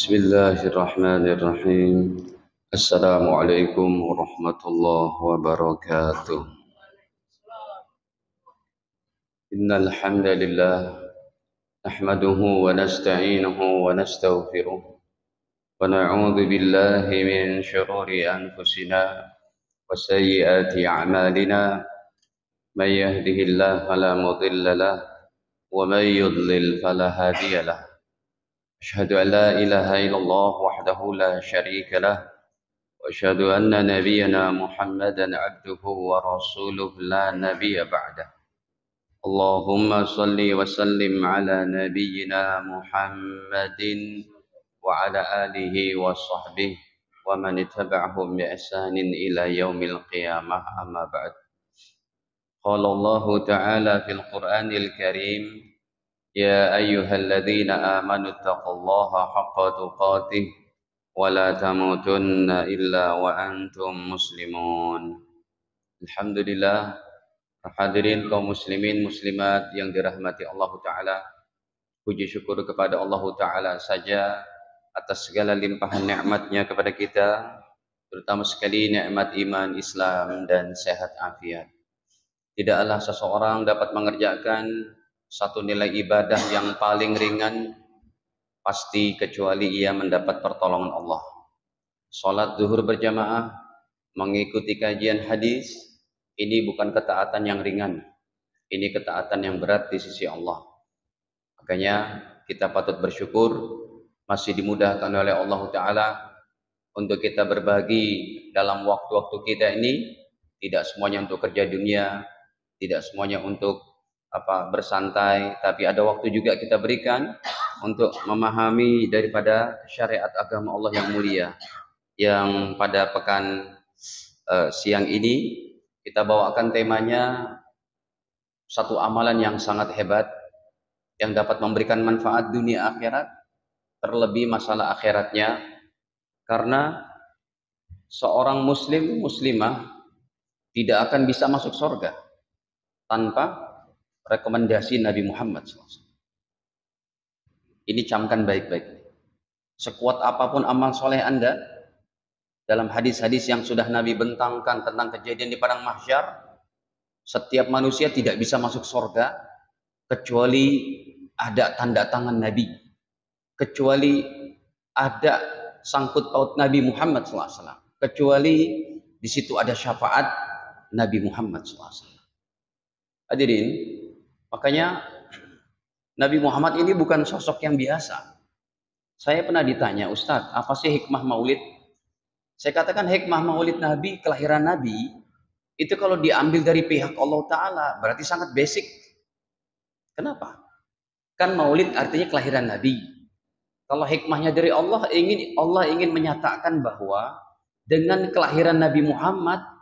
Bismillahirrahmanirrahim. Assalamualaikum warahmatullahi wabarakatuh. Innal hamdalillah nahmaduhu wa nasta'inuhu wa nastaghfiruh wa na'udzu billahi min shururi anfusina wa sayyiati a'malina. May yahdihillahu fala mudilla lahu wa may yudlil fala hadiya lahu. أشهد أن لا إله إلا الله وحده لا شريك له وأشهد أن نبينا محمدا عبده ورسوله لا نبي بعده اللهم صل وسلم على نبينا محمد وعلى آله وصحبه ومن اتبعهم بإحسان إلى يوم القيامة أما بعد قال الله تعالى في القرآن الكريم يا أيها الذين آمنوا اتقوا الله حق تقاته ولا تموتن إلا وأنتم مسلمون. Alhamdulillah, hadirin kaum muslimin muslimat yang dirahmati Allah Ta'ala, puji syukur kepada Allah Ta'ala saja atas segala limpahan nikmatnya kepada kita, terutama sekali nikmat iman, Islam dan sehat afiat. Tidaklah seseorang dapat mengerjakan satu nilai ibadah yang paling ringan pasti kecuali ia mendapat pertolongan Allah. Salat zuhur berjamaah, mengikuti kajian hadis, ini bukan ketaatan yang ringan, ini ketaatan yang berat di sisi Allah. Makanya kita patut bersyukur masih dimudahkan oleh Allah Ta'ala untuk kita berbagi dalam waktu-waktu kita ini. Tidak semuanya untuk kerja dunia, tidak semuanya untuk bersantai, tapi ada waktu juga kita berikan untuk memahami daripada syariat agama Allah yang mulia. Yang pada pekan siang ini kita bawakan temanya satu amalan yang sangat hebat yang dapat memberikan manfaat dunia akhirat, terlebih masalah akhiratnya, karena seorang muslim muslimah tidak akan bisa masuk surga tanpa rekomendasi Nabi Muhammad SAW. Ini camkan baik-baik. Sekuat apapun amal soleh Anda, dalam hadis-hadis yang sudah Nabi bentangkan tentang kejadian di padang mahsyar, setiap manusia tidak bisa masuk surga kecuali ada tanda tangan Nabi, kecuali ada sangkut paut Nabi Muhammad SAW, kecuali di situ ada syafaat Nabi Muhammad SAW. Hadirin, makanya Nabi Muhammad ini bukan sosok yang biasa. Saya pernah ditanya, Ustadz, apa sih hikmah maulid? Saya katakan hikmah maulid Nabi, kelahiran Nabi, itu kalau diambil dari pihak Allah Ta'ala, berarti sangat basic. Kenapa? Kan maulid artinya kelahiran Nabi. Kalau hikmahnya dari Allah ingin menyatakan bahwa dengan kelahiran Nabi Muhammad,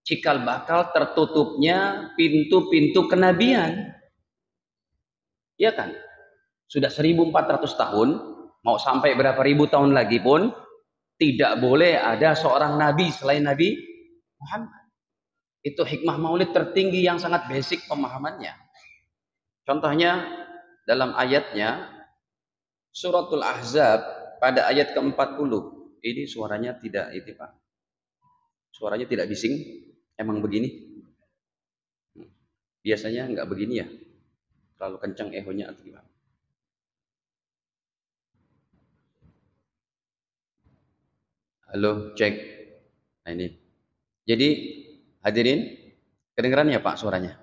cikal bakal tertutupnya pintu-pintu kenabian. Ya kan? Sudah 1400 tahun, mau sampai berapa ribu tahun lagi pun tidak boleh ada seorang nabi selain Nabi Muhammad. Itu hikmah maulid tertinggi yang sangat basic pemahamannya. Contohnya dalam ayatnya Suratul Ahzab pada ayat ke-40. Ini suaranya tidak itu, Pak. Suaranya tidak bising. Emang begini? Biasanya enggak begini ya? Terlalu kencang ehonya atau gimana? Halo, cek. Nah ini. Jadi hadirin, kedengeran ya Pak suaranya?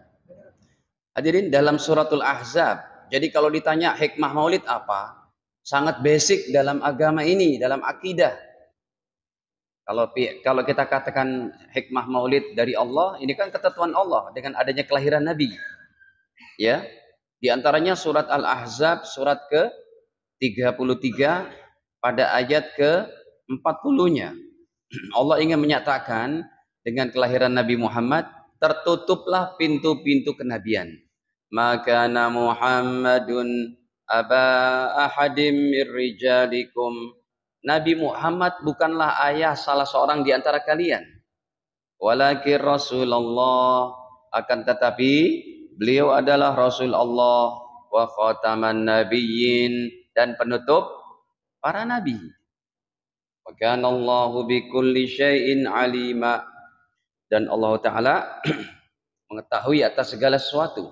Hadirin, dalam Suratul Ahzab. Jadi kalau ditanya hikmah maulid apa? Sangat basic dalam agama ini, dalam akidah. Kalau kita katakan hikmah maulid dari Allah, ini kan ketentuan Allah dengan adanya kelahiran Nabi. Ya. Di antaranya surat Al-Ahzab surat ke-33 pada ayat ke-40-nya. Allah ingin menyatakan dengan kelahiran Nabi Muhammad tertutuplah pintu-pintu kenabian. Maka Muhammadun aba ahadim mir rijalikum. Nabi Muhammad bukanlah ayah salah seorang di antara kalian. Walakin Rasulullah, akan tetapi beliau adalah Rasul Allah wa khataman nabiyyin, dan penutup para nabi. Wa kana Allahu bikulli syai'in alima, dan Allah taala mengetahui atas segala sesuatu.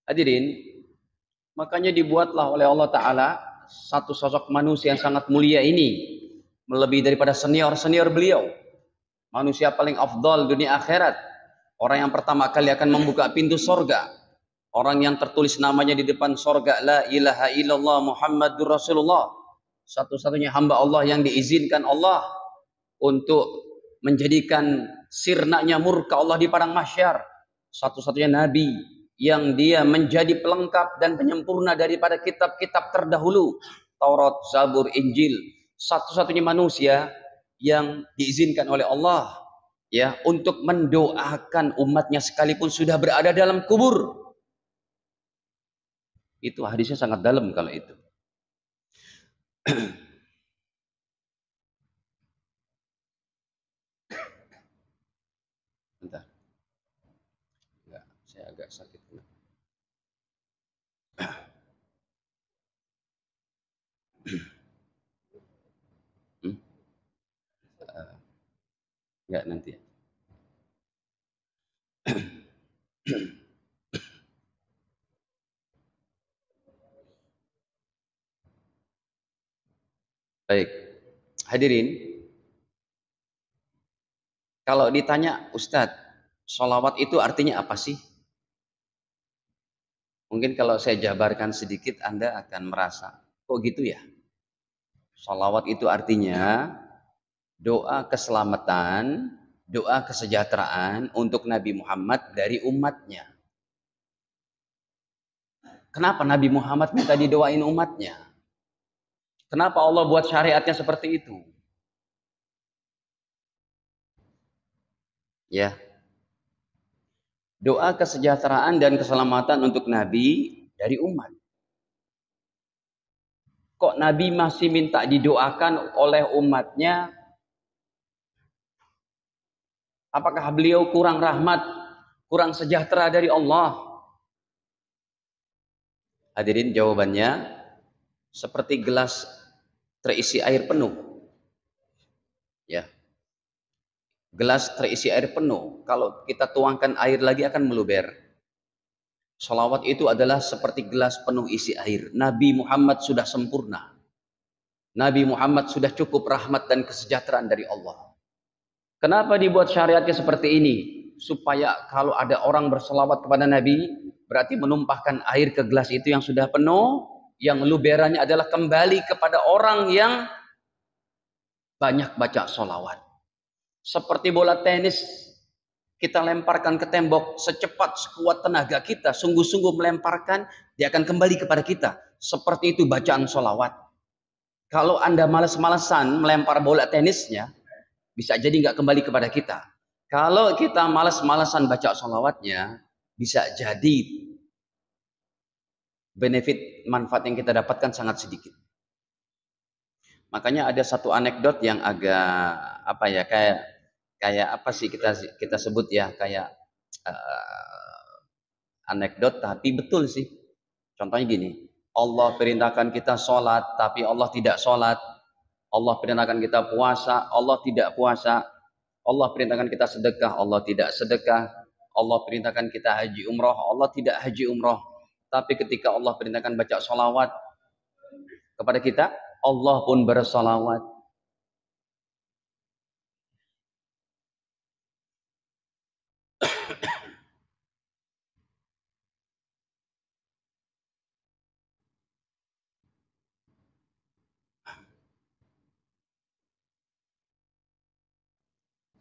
Hadirin, makanya dibuatlah oleh Allah taala satu sosok manusia yang sangat mulia ini, melebihi daripada senior-senior beliau. Manusia paling afdal dunia akhirat. Orang yang pertama kali akan membuka pintu sorga. Orang yang tertulis namanya di depan sorga, la ilaha illallah Muhammadur Rasulullah. Satu-satunya hamba Allah yang diizinkan Allah untuk menjadikan sirnanya murka Allah di padang mahsyar. Satu-satunya nabi yang dia menjadi pelengkap dan penyempurna daripada kitab-kitab terdahulu, Taurat, Zabur, Injil. Satu-satunya manusia yang diizinkan oleh Allah ya untuk mendoakan umatnya sekalipun sudah berada dalam kubur. Itu hadisnya sangat dalam kalau itu. Bentar. Enggak, saya agak sakit. Hmm? Enggak nanti. Baik. Hadirin, kalau ditanya, Ustadz, sholawat itu artinya apa sih? Mungkin kalau saya jabarkan sedikit, Anda akan merasa, kok gitu ya? Sholawat itu artinya doa keselamatan, doa kesejahteraan untuk Nabi Muhammad dari umatnya. Kenapa Nabi Muhammad minta didoain umatnya? Kenapa Allah buat syariatnya seperti itu? Ya, doa kesejahteraan dan keselamatan untuk Nabi dari umat. Kok Nabi masih minta didoakan oleh umatnya? Apakah beliau kurang rahmat, kurang sejahtera dari Allah? Hadirin, jawabannya seperti gelas terisi air penuh. Ya, gelas terisi air penuh. Kalau kita tuangkan air lagi akan meluber. Salawat itu adalah seperti gelas penuh isi air. Nabi Muhammad sudah sempurna. Nabi Muhammad sudah cukup rahmat dan kesejahteraan dari Allah. Kenapa dibuat syariatnya seperti ini? Supaya kalau ada orang berselawat kepada Nabi, berarti menumpahkan air ke gelas itu yang sudah penuh, yang luberannya adalah kembali kepada orang yang banyak baca sholawat. Seperti bola tenis, kita lemparkan ke tembok secepat sekuat tenaga kita, sungguh-sungguh melemparkan, dia akan kembali kepada kita. Seperti itu bacaan sholawat. Kalau Anda malas-malasan melempar bola tenisnya, bisa jadi nggak kembali kepada kita. Kalau kita malas-malasan baca sholawatnya, bisa jadi benefit manfaat yang kita dapatkan sangat sedikit. Makanya ada satu anekdot yang agak apa ya, kayak apa sih kita sebut ya, kayak anekdot tapi betul sih. Contohnya gini, Allah perintahkan kita sholat tapi Allah tidak sholat. Allah perintahkan kita puasa, Allah tidak puasa. Allah perintahkan kita sedekah, Allah tidak sedekah. Allah perintahkan kita haji umroh, Allah tidak haji umroh. Tapi ketika Allah perintahkan baca sholawat kepada kita, Allah pun bersolawat.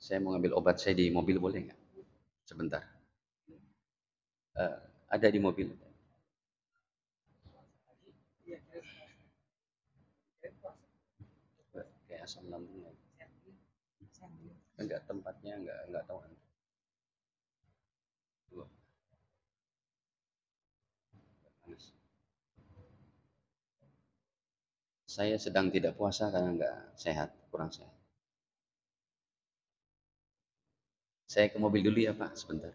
Saya mau ngambil obat saya di mobil, boleh nggak? Sebentar. Ada di mobil. Kayak asam lambung. Enggak, tempatnya enggak tahu. Saya sedang tidak puasa karena enggak sehat, kurang sehat. Saya ke mobil dulu ya Pak, sebentar.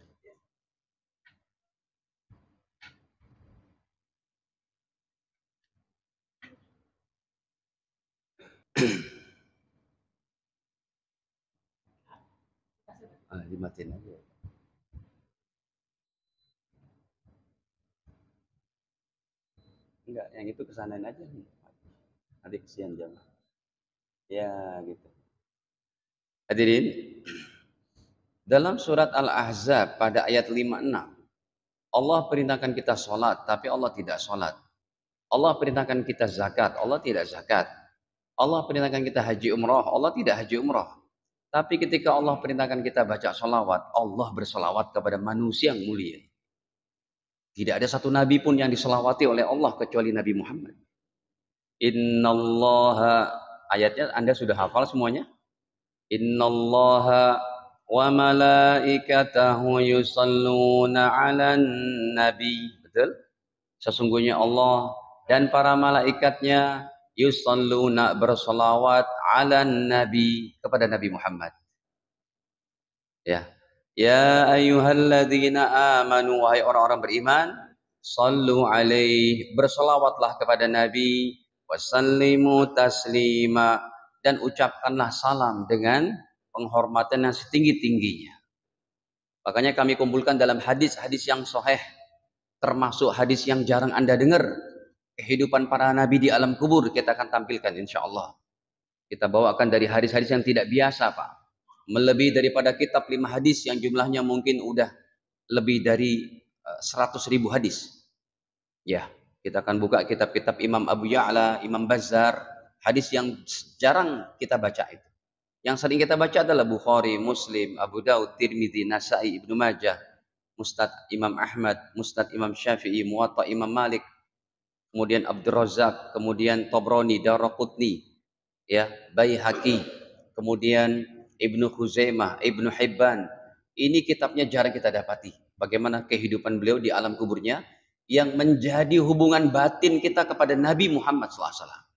Dimatiin aja. Enggak, yang itu kesanain aja nih. Nanti kesian jam. Ya, gitu. Hadirin, dalam surat Al-Ahzab pada ayat 56, Allah perintahkan kita sholat, tapi Allah tidak sholat. Allah perintahkan kita zakat, Allah tidak zakat. Allah perintahkan kita haji umrah, Allah tidak haji umrah. Tapi ketika Allah perintahkan kita baca sholawat, Allah bersolawat kepada manusia yang mulia. Tidak ada satu nabi pun yang disolawati oleh Allah kecuali Nabi Muhammad. Innallaha, ayatnya Anda sudah hafal semuanya? Innallaha wa malaikatahu yusalluna 'alan nabi. Betul? Sesungguhnya Allah dan para malaikatnya yusalluna bersolawat 'alan nabi kepada Nabi Muhammad. Ya. Ya ayyuhalladzina amanu, wahai orang-orang beriman, sallu alaihi, bersolawatlah kepada Nabi, wasallimu taslima, dan ucapkanlah salam dengan penghormatan yang setinggi-tingginya. Makanya kami kumpulkan dalam hadis-hadis yang sahih, termasuk hadis yang jarang Anda dengar, kehidupan para nabi di alam kubur, kita akan tampilkan insya Allah. Kita bawakan dari hadis-hadis yang tidak biasa, Pak. Melebihi daripada kitab 5 hadis yang jumlahnya mungkin udah lebih dari 100.000 hadis. Ya, kita akan buka kitab-kitab Imam Abu Ya'la, Imam Bazzar, hadis yang jarang kita baca itu. Yang sering kita baca adalah Bukhari, Muslim, Abu Daud, Tirmidzi, Nasai, Ibnu Majah, Musnad Imam Ahmad, Musnad Imam Syafi'i, Muwatta Imam Malik, kemudian Abdul Razak, kemudian Tabrani, Daraqutni, ya, Baihaqi, kemudian Ibnu Khuzaimah, Ibnu Hibban. Ini kitabnya jarang kita dapati. Bagaimana kehidupan beliau di alam kuburnya yang menjadi hubungan batin kita kepada Nabi Muhammad SAW.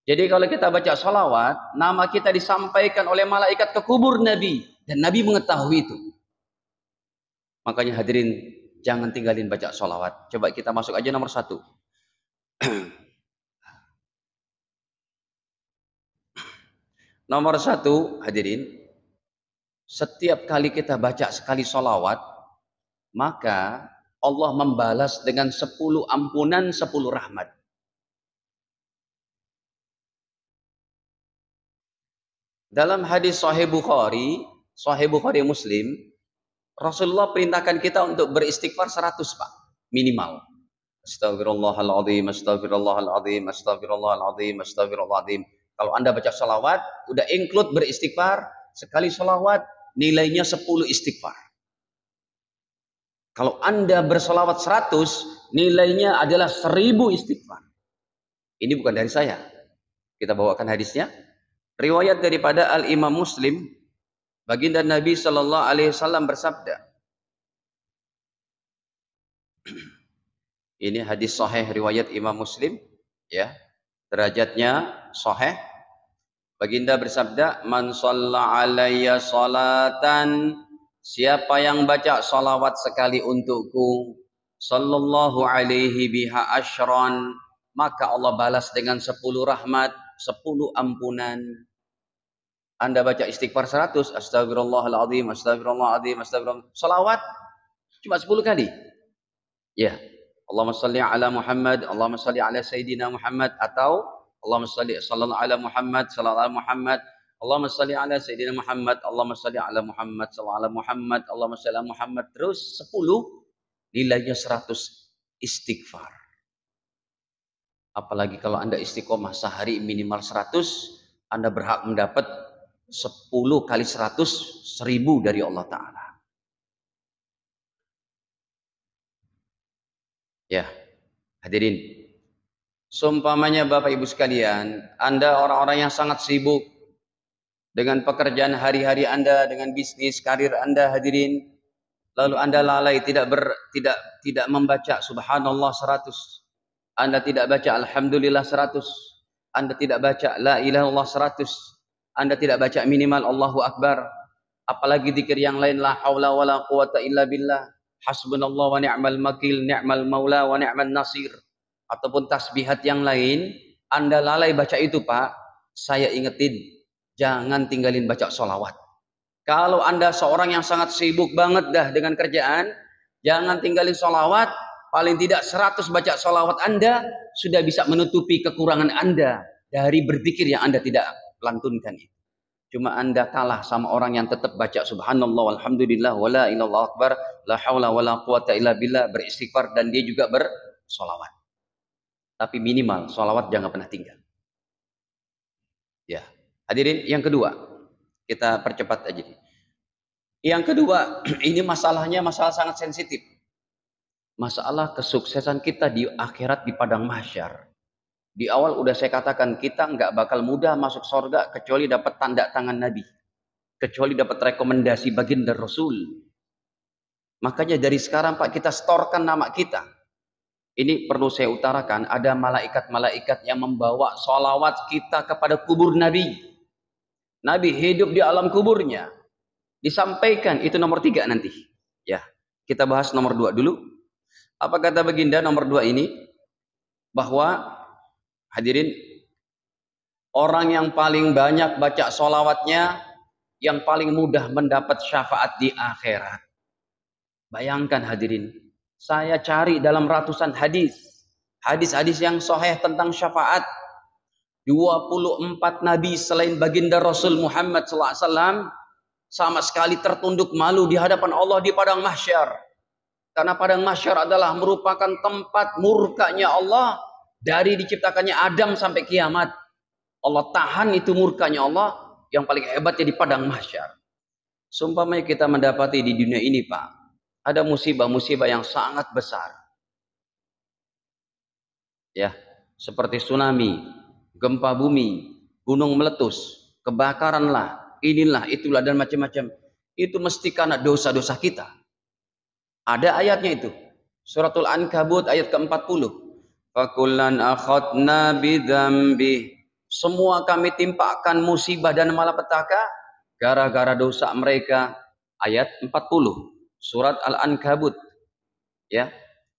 Jadi kalau kita baca salawat, nama kita disampaikan oleh malaikat ke kubur Nabi. Dan Nabi mengetahui itu. Makanya hadirin, jangan tinggalin baca salawat. Coba kita masuk aja nomor 1. Nomor 1, hadirin, setiap kali kita baca sekali sholawat, maka Allah membalas dengan 10 ampunan, 10 rahmat. Dalam hadis Sahih Bukhari Muslim, Rasulullah perintahkan kita untuk beristighfar 100, Pak, minimal. Astagfirullahaladzim, astagfirullahaladzim, astagfirullahaladzim, astagfirullahaladzim. Kalau Anda baca salawat, udah include beristighfar, sekali salawat nilainya 10 istighfar. Kalau Anda bersalawat 100, nilainya adalah 1000 istighfar. Ini bukan dari saya. Kita bawakan hadisnya. Riwayat daripada Al-Imam Muslim, baginda Nabi Sallallahu Alaihi Wasallam bersabda. Ini hadis sahih riwayat Imam Muslim, ya. Derajatnya sahih. Baginda bersabda, man shalla alayya salatan, siapa yang baca salawat sekali untukku, sallallahu alaihi biha asyran, maka Allah balas dengan 10 rahmat, 10 ampunan. Anda baca istighfar 100, astagfirullahaladzim, astagfirullahaladzim, astagfirullah. Salawat cuma 10 kali. Ya. Allahumma salli ala Muhammad, Allahumma salli ala Sayyidina Muhammad, atau Allahumma salli sallallahu ala Muhammad, sallallahu ala Muhammad, Allahumma salli ala Sayyidina Muhammad, Allahumma salli ala Muhammad, sallallahu ala Muhammad, Allahumma salli ala Muhammad. Terus 10, nilainya 100 istighfar. Apalagi kalau Anda istiqomah sehari minimal 100, Anda berhak mendapat 10 kali 100, 1000 dari Allah Ta'ala. Ya, hadirin, seumpamanya Bapak Ibu sekalian, Anda orang-orang yang sangat sibuk dengan pekerjaan hari-hari Anda, dengan bisnis, karir Anda, hadirin, lalu Anda lalai tidak membaca subhanallah 100, Anda tidak baca alhamdulillah 100, Anda tidak baca la ilaha illallah 100, Anda tidak baca minimal Allahu Akbar, apalagi zikir yang lain, la haula wala quwata illa billah, hasbunallah wa ni'mal makil, ni'mal maula wa ni'mal nasir, ataupun tasbihat yang lain, Anda lalai baca itu, Pak, saya ingetin, jangan tinggalin baca sholawat. Kalau Anda seorang yang sangat sibuk banget dah dengan kerjaan, jangan tinggalin sholawat. Paling tidak 100 baca sholawat Anda sudah bisa menutupi kekurangan Anda dari berzikir yang Anda tidak lantunkan. Cuma Anda kalah sama orang yang tetap baca subhanallah walhamdulillah wala ilallah akbar la haula wala quwata illa billah, beristighfar, dan dia juga bersolawat. Tapi minimal solawat jangan pernah tinggal. Ya, hadirin, yang kedua kita percepat aja. Yang kedua, ini masalahnya masalah sangat sensitif. Masalah kesuksesan kita di akhirat di padang mahsyar. Di awal udah saya katakan, kita nggak bakal mudah masuk surga kecuali dapat tanda tangan Nabi, kecuali dapat rekomendasi baginda Rasul. Makanya dari sekarang Pak, kita setorkan nama kita. Ini perlu saya utarakan, ada malaikat-malaikat yang membawa sholawat kita kepada kubur Nabi. Nabi hidup di alam kuburnya, disampaikan. Itu nomor 3 nanti. Ya, kita bahas nomor 2 dulu. Apa kata baginda nomor 2 ini? Bahwa hadirin, orang yang paling banyak baca sholawatnya, yang paling mudah mendapat syafaat di akhirat. Bayangkan hadirin, saya cari dalam ratusan hadis-hadis yang sahih tentang syafaat. 24 nabi selain baginda Rasul Muhammad SAW sama sekali tertunduk malu di hadapan Allah di padang mahsyar. Karena padang mahsyar adalah merupakan tempat murkanya Allah dari diciptakannya Adam sampai kiamat. Allah tahan itu murkanya Allah, yang paling hebatnya di padang mahsyar. Sumpamanya kita mendapati di dunia ini Pak, ada musibah-musibah yang sangat besar. Ya, seperti tsunami, gempa bumi, gunung meletus, kebakaran lah, inilah, itulah, dan macam-macam. Itu mesti karena dosa-dosa kita. Ada ayatnya itu. Suratul Ankabut ayat ke-40. Fakullan akhadna bidzambi. Semua kami timpakan musibah dan malapetaka gara-gara dosa mereka. Ayat 40. Surat Al-Ankabut. Ya.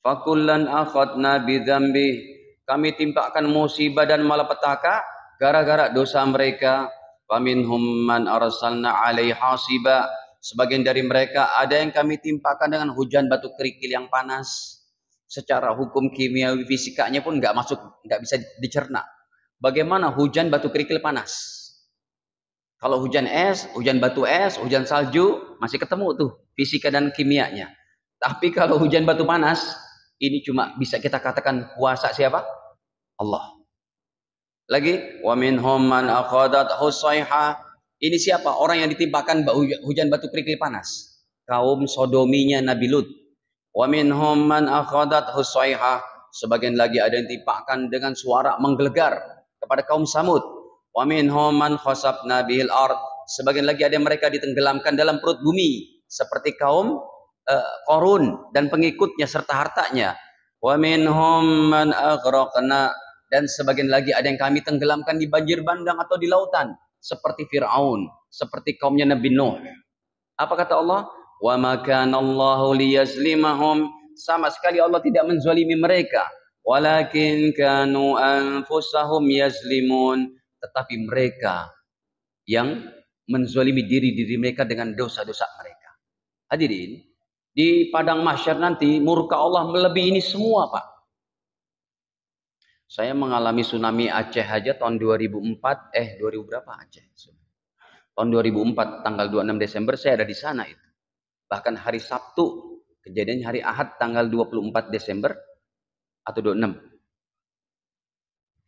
Fakullan akhadna bidzambi. Kami timpakan musibah dan malapetaka gara-gara dosa mereka. Faminhum man arsalna alaihi hasiba. Sebagian dari mereka ada yang kami timpakan dengan hujan batu kerikil yang panas. Secara hukum kimiawi fisikanya pun nggak bisa dicerna. Bagaimana hujan batu kerikil panas? Kalau hujan es, hujan batu es, hujan salju masih ketemu tuh fisika dan kimianya. Tapi kalau hujan batu panas, ini cuma bisa kita katakan kuasa siapa? Allah. Lagi, wa minhum man akhadathu sayha. Ini siapa? Orang yang ditimpakan hujan batu kerikil panas. Kaum sodominya Nabi Lut. Wa minhum man akhadathu sayha. Sebagian lagi ada yang ditimpakan dengan suara menggelegar kepada kaum Samud. Wa minhum man khasabna bihil ard. Sebagian lagi ada yang mereka ditenggelamkan dalam perut bumi seperti kaum Qarun dan pengikutnya serta hartanya. Wa minhum man aghraqna. Dan sebagian lagi ada yang kami tenggelamkan di banjir bandang atau di lautan. Seperti Fir'aun, seperti kaumnya Nabi Nuh. Apa kata Allah? Wa ma kana Allahu liyazlimahum. Sama sekali Allah tidak menzalimi mereka. Walakin kanu anfusahum yazlimun. Tetapi mereka yang menzalimi diri mereka dengan dosa-dosa mereka. Hadirin, di padang mahsyar nanti murka Allah melebihi ini semua Pak. Saya mengalami tsunami Aceh aja tahun 2004, 2000 berapa Aceh? Tahun 2004, tanggal 26 Desember saya ada di sana itu. Bahkan hari Sabtu, kejadiannya hari Ahad tanggal 24 Desember atau 26.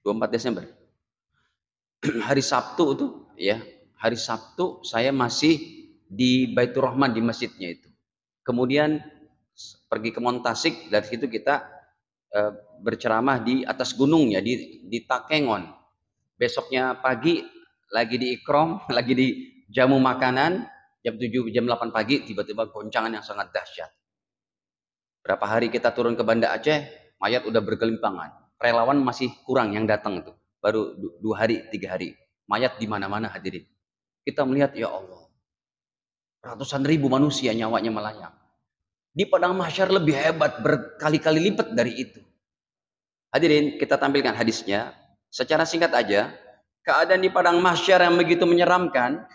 24 Desember. Hari Sabtu itu, ya, hari Sabtu saya masih di Baitur Rahman di masjidnya itu. Kemudian pergi ke Montasik, dari situ kita berceramah di atas gunungnya di Takengon. Besoknya pagi lagi di ikram, lagi di jamu makanan, jam 7 jam 8 pagi tiba-tiba goncangan yang sangat dahsyat. Berapa hari kita turun ke Banda Aceh, mayat udah bergelimpangan. Relawan masih kurang yang datang itu. Baru 2 hari, 3 hari. Mayat di mana-mana hadirin. Kita melihat ya Allah. Ratusan ribu manusia nyawanya melayang. Di padang mahsyar lebih hebat, berkali-kali lipat dari itu. Hadirin, kita tampilkan hadisnya. Secara singkat aja, keadaan di padang mahsyar yang begitu menyeramkan,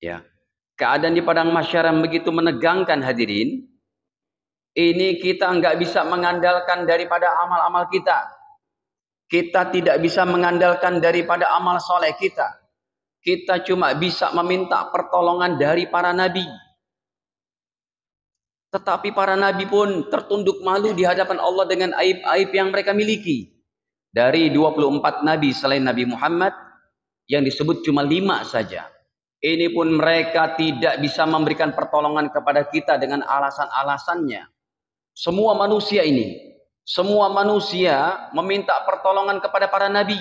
ya, keadaan di padang mahsyar yang begitu menegangkan hadirin, ini kita nggak bisa mengandalkan daripada amal-amal kita. Kita tidak bisa mengandalkan daripada amal soleh kita. Kita cuma bisa meminta pertolongan dari para nabi. Tetapi para nabi pun tertunduk malu di hadapan Allah dengan aib-aib yang mereka miliki. Dari 24 nabi selain Nabi Muhammad, yang disebut cuma 5 saja. Ini pun mereka tidak bisa memberikan pertolongan kepada kita dengan alasan-alasannya. Semua manusia meminta pertolongan kepada para nabi.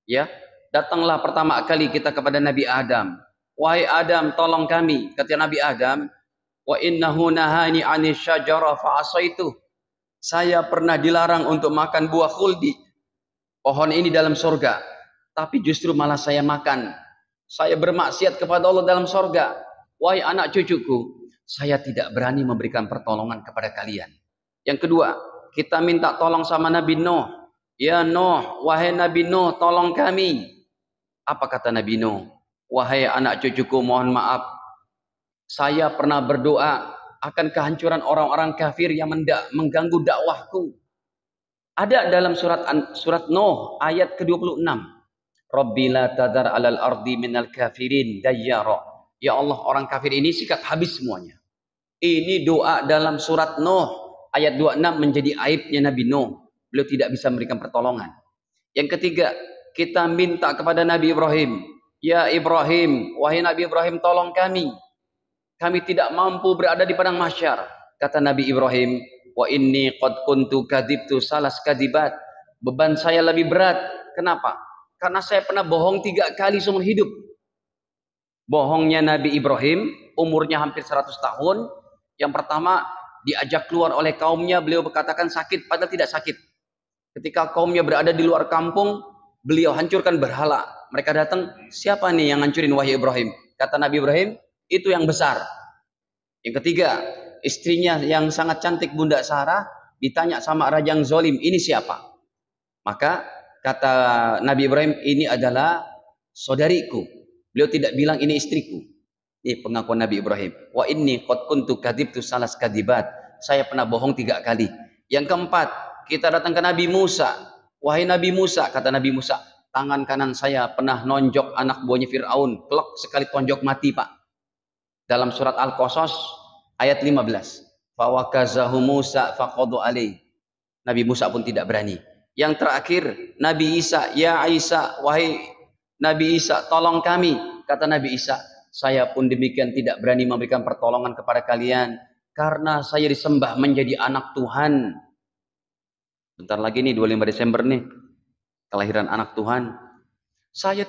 Ya, datanglah pertama kali kita kepada Nabi Adam. Wahai Adam, tolong kami. Kata Nabi Adam, wa innahu nahani 'anil syajarah fa asaitu. Saya pernah dilarang untuk makan buah khuldi, pohon ini dalam surga, tapi justru malah saya makan. Saya bermaksiat kepada Allah dalam surga. Wahai anak cucuku, saya tidak berani memberikan pertolongan kepada kalian. Yang kedua, kita minta tolong sama Nabi Nuh. Ya Nuh, wahai Nabi Nuh, tolong kami. Apa kata Nabi Nuh? Wahai anak cucuku, mohon maaf. Saya pernah berdoa akan kehancuran orang-orang kafir yang mengganggu dakwahku. Ada dalam surat Nuh ayat ke-26. Rabbi la tadar 'alal ardi minal kafirin dayyara. Ya Allah, orang kafir ini sikat habis semuanya. Ini doa dalam surat Nuh ayat 26 menjadi aibnya Nabi Nuh. Beliau tidak bisa memberikan pertolongan. Yang ketiga, kita minta kepada Nabi Ibrahim. Ya Ibrahim, wahai Nabi Ibrahim, tolong kami. Kami tidak mampu berada di padang mahsyar. Kata Nabi Ibrahim, wa inni qad kuntu kadibtu salas kadibat. Beban saya lebih berat. Kenapa? Karena saya pernah bohong 3 kali seumur hidup. Bohongnya Nabi Ibrahim, umurnya hampir 100 tahun. Yang pertama, diajak keluar oleh kaumnya, beliau berkatakan sakit, padahal tidak sakit. Ketika kaumnya berada di luar kampung, beliau hancurkan berhala. Mereka datang, siapa nih yang hancurin wahai Ibrahim? Kata Nabi Ibrahim, itu yang besar. Yang ketiga, istrinya yang sangat cantik Bunda Sarah ditanya sama raja yang zolim, ini siapa? Maka kata Nabi Ibrahim, ini adalah saudariku. Beliau tidak bilang ini istriku. Ini pengakuan Nabi Ibrahim. Wa inni qad kuntu kadibtu salas kadibat. Saya pernah bohong 3 kali. Yang keempat, kita datang ke Nabi Musa. Wahai Nabi Musa, kata Nabi Musa, tangan kanan saya pernah nonjok anak buahnya Fir'aun. Plek sekali tonjok mati, Pak. Dalam surat Al-Qasas ayat 15. Fawakazahu Musa faqadu alaih. Nabi Musa pun tidak berani. Yang terakhir, Nabi Isa, ya Isa, wahai Nabi Isa, tolong kami. Kata Nabi Isa, saya pun demikian tidak berani memberikan pertolongan kepada kalian karena saya disembah menjadi anak Tuhan. Bentar lagi nih 25 Desember nih, kelahiran anak Tuhan. Saya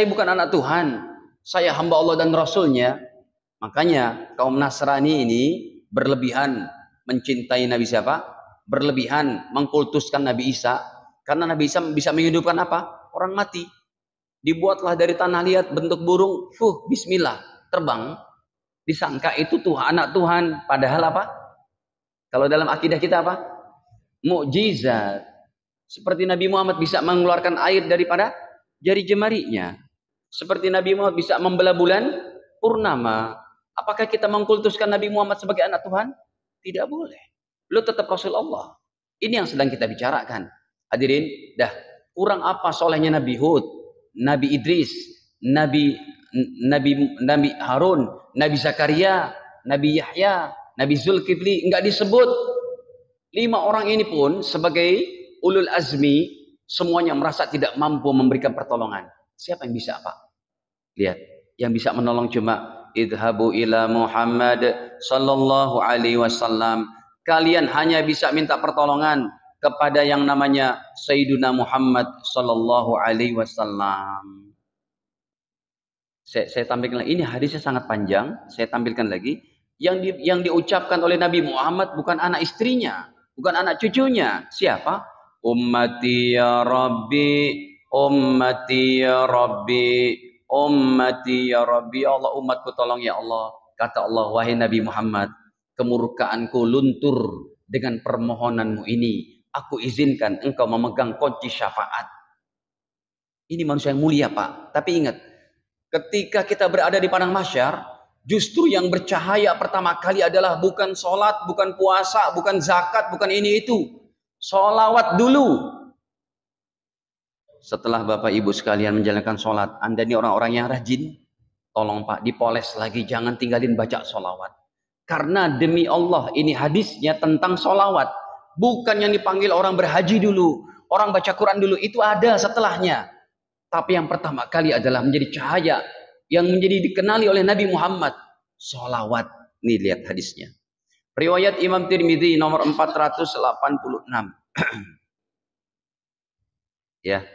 bukan anak Tuhan. Saya hamba Allah dan Rasulnya. Makanya kaum Nasrani ini berlebihan mencintai Nabi siapa? Berlebihan mengkultuskan Nabi Isa. Karena Nabi Isa bisa menghidupkan apa? Orang mati. Dibuatlah dari tanah liat bentuk burung. Bismillah. Terbang. Disangka itu Tuhan, anak Tuhan. Padahal apa? Kalau dalam akidah kita apa? Mukjizat. Seperti Nabi Muhammad bisa mengeluarkan air daripada jari jemarinya. Seperti Nabi Muhammad bisa membelah bulan purnama. Apakah kita mengkultuskan Nabi Muhammad sebagai anak Tuhan? Tidak boleh. Lu tetap Rasul Allah. Ini yang sedang kita bicarakan. Hadirin, kurang apa solehnya Nabi Hud, Nabi Idris, Nabi Harun, Nabi Zakaria, Nabi Yahya, Nabi Zulkifli, enggak disebut. 5 orang ini pun sebagai ulul azmi, semuanya merasa tidak mampu memberikan pertolongan. Siapa yang bisa, Pak? Lihat, yang bisa menolong cuma idhabu ila Muhammad sallallahu alaihi wasallam. Kalian hanya bisa minta pertolongan kepada yang namanya Sayyiduna Muhammad sallallahu alaihi wasallam. Saya tampilkan lagi. Ini hadisnya sangat panjang. Saya tampilkan lagi. Yang diucapkan oleh Nabi Muhammad bukan anak istrinya, bukan anak cucunya. Siapa? Ummati ya Rabbi, ummati ya Rabbi, ummati ya Rabbi. Ya Allah, umatku tolong ya Allah. Kata Allah, wahai Nabi Muhammad, kemurkaanku luntur dengan permohonanmu ini. Aku izinkan engkau memegang kunci syafaat. Ini manusia yang mulia, Pak. Tapi ingat, ketika kita berada di padang mahsyar, justru yang bercahaya pertama kali adalah bukan sholat, bukan puasa, bukan zakat, bukan ini itu. Sholawat dulu. Setelah Bapak Ibu sekalian menjalankan sholat, Anda ini orang-orang yang rajin, tolong Pak, dipoles lagi, jangan tinggalin baca sholawat. Karena demi Allah, ini hadisnya tentang sholawat. Bukan yang dipanggil orang berhaji dulu, orang baca Quran dulu, itu ada setelahnya. Tapi yang pertama kali adalah menjadi cahaya yang menjadi dikenali oleh Nabi Muhammad. Sholawat. Nih lihat hadisnya. Riwayat Imam Tirmidzi nomor 486. Ya.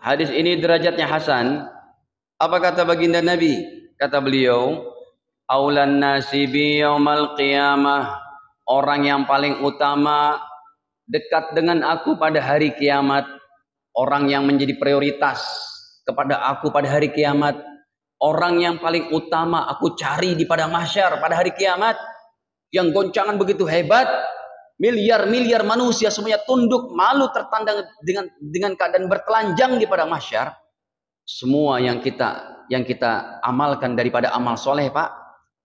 Hadis ini derajatnya hasan. Apa kata baginda Nabi? Kata beliau, aulan nasi bi yaumal qiyamah. Orang yang paling utama dekat dengan aku pada hari kiamat. Orang yang menjadi prioritas kepada aku pada hari kiamat. Orang yang paling utama aku cari di padang mahsyar pada hari kiamat. Yang goncangan begitu hebat. Miliar-miliar manusia semuanya tunduk malu tertandang dengan keadaan bertelanjang di padang mahsyar. Semua yang kita amalkan daripada amal soleh, Pak,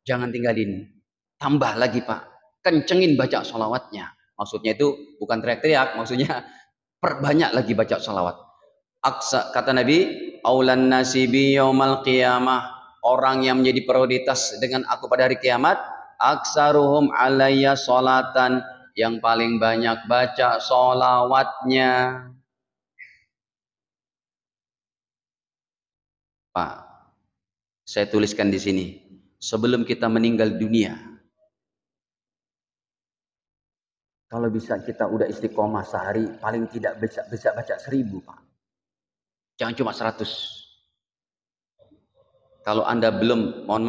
jangan tinggalin. Tambah lagi, Pak. Kencengin baca sholawatnya. Maksudnya itu bukan teriak-teriak, maksudnya perbanyak lagi baca sholawat. Aksa, kata Nabi, aulan nasibi yaumal qiyamah. Orang yang menjadi prioritas dengan aku pada hari kiamat, aksaruhum alayya sholatan. Yang paling banyak baca sholawatnya. Pak, saya tuliskan di sini. Sebelum kita meninggal dunia, kalau bisa kita udah istiqomah sehari, paling tidak bisa baca 1000, Pak. Jangan cuma 100. Kalau Anda belum, mohon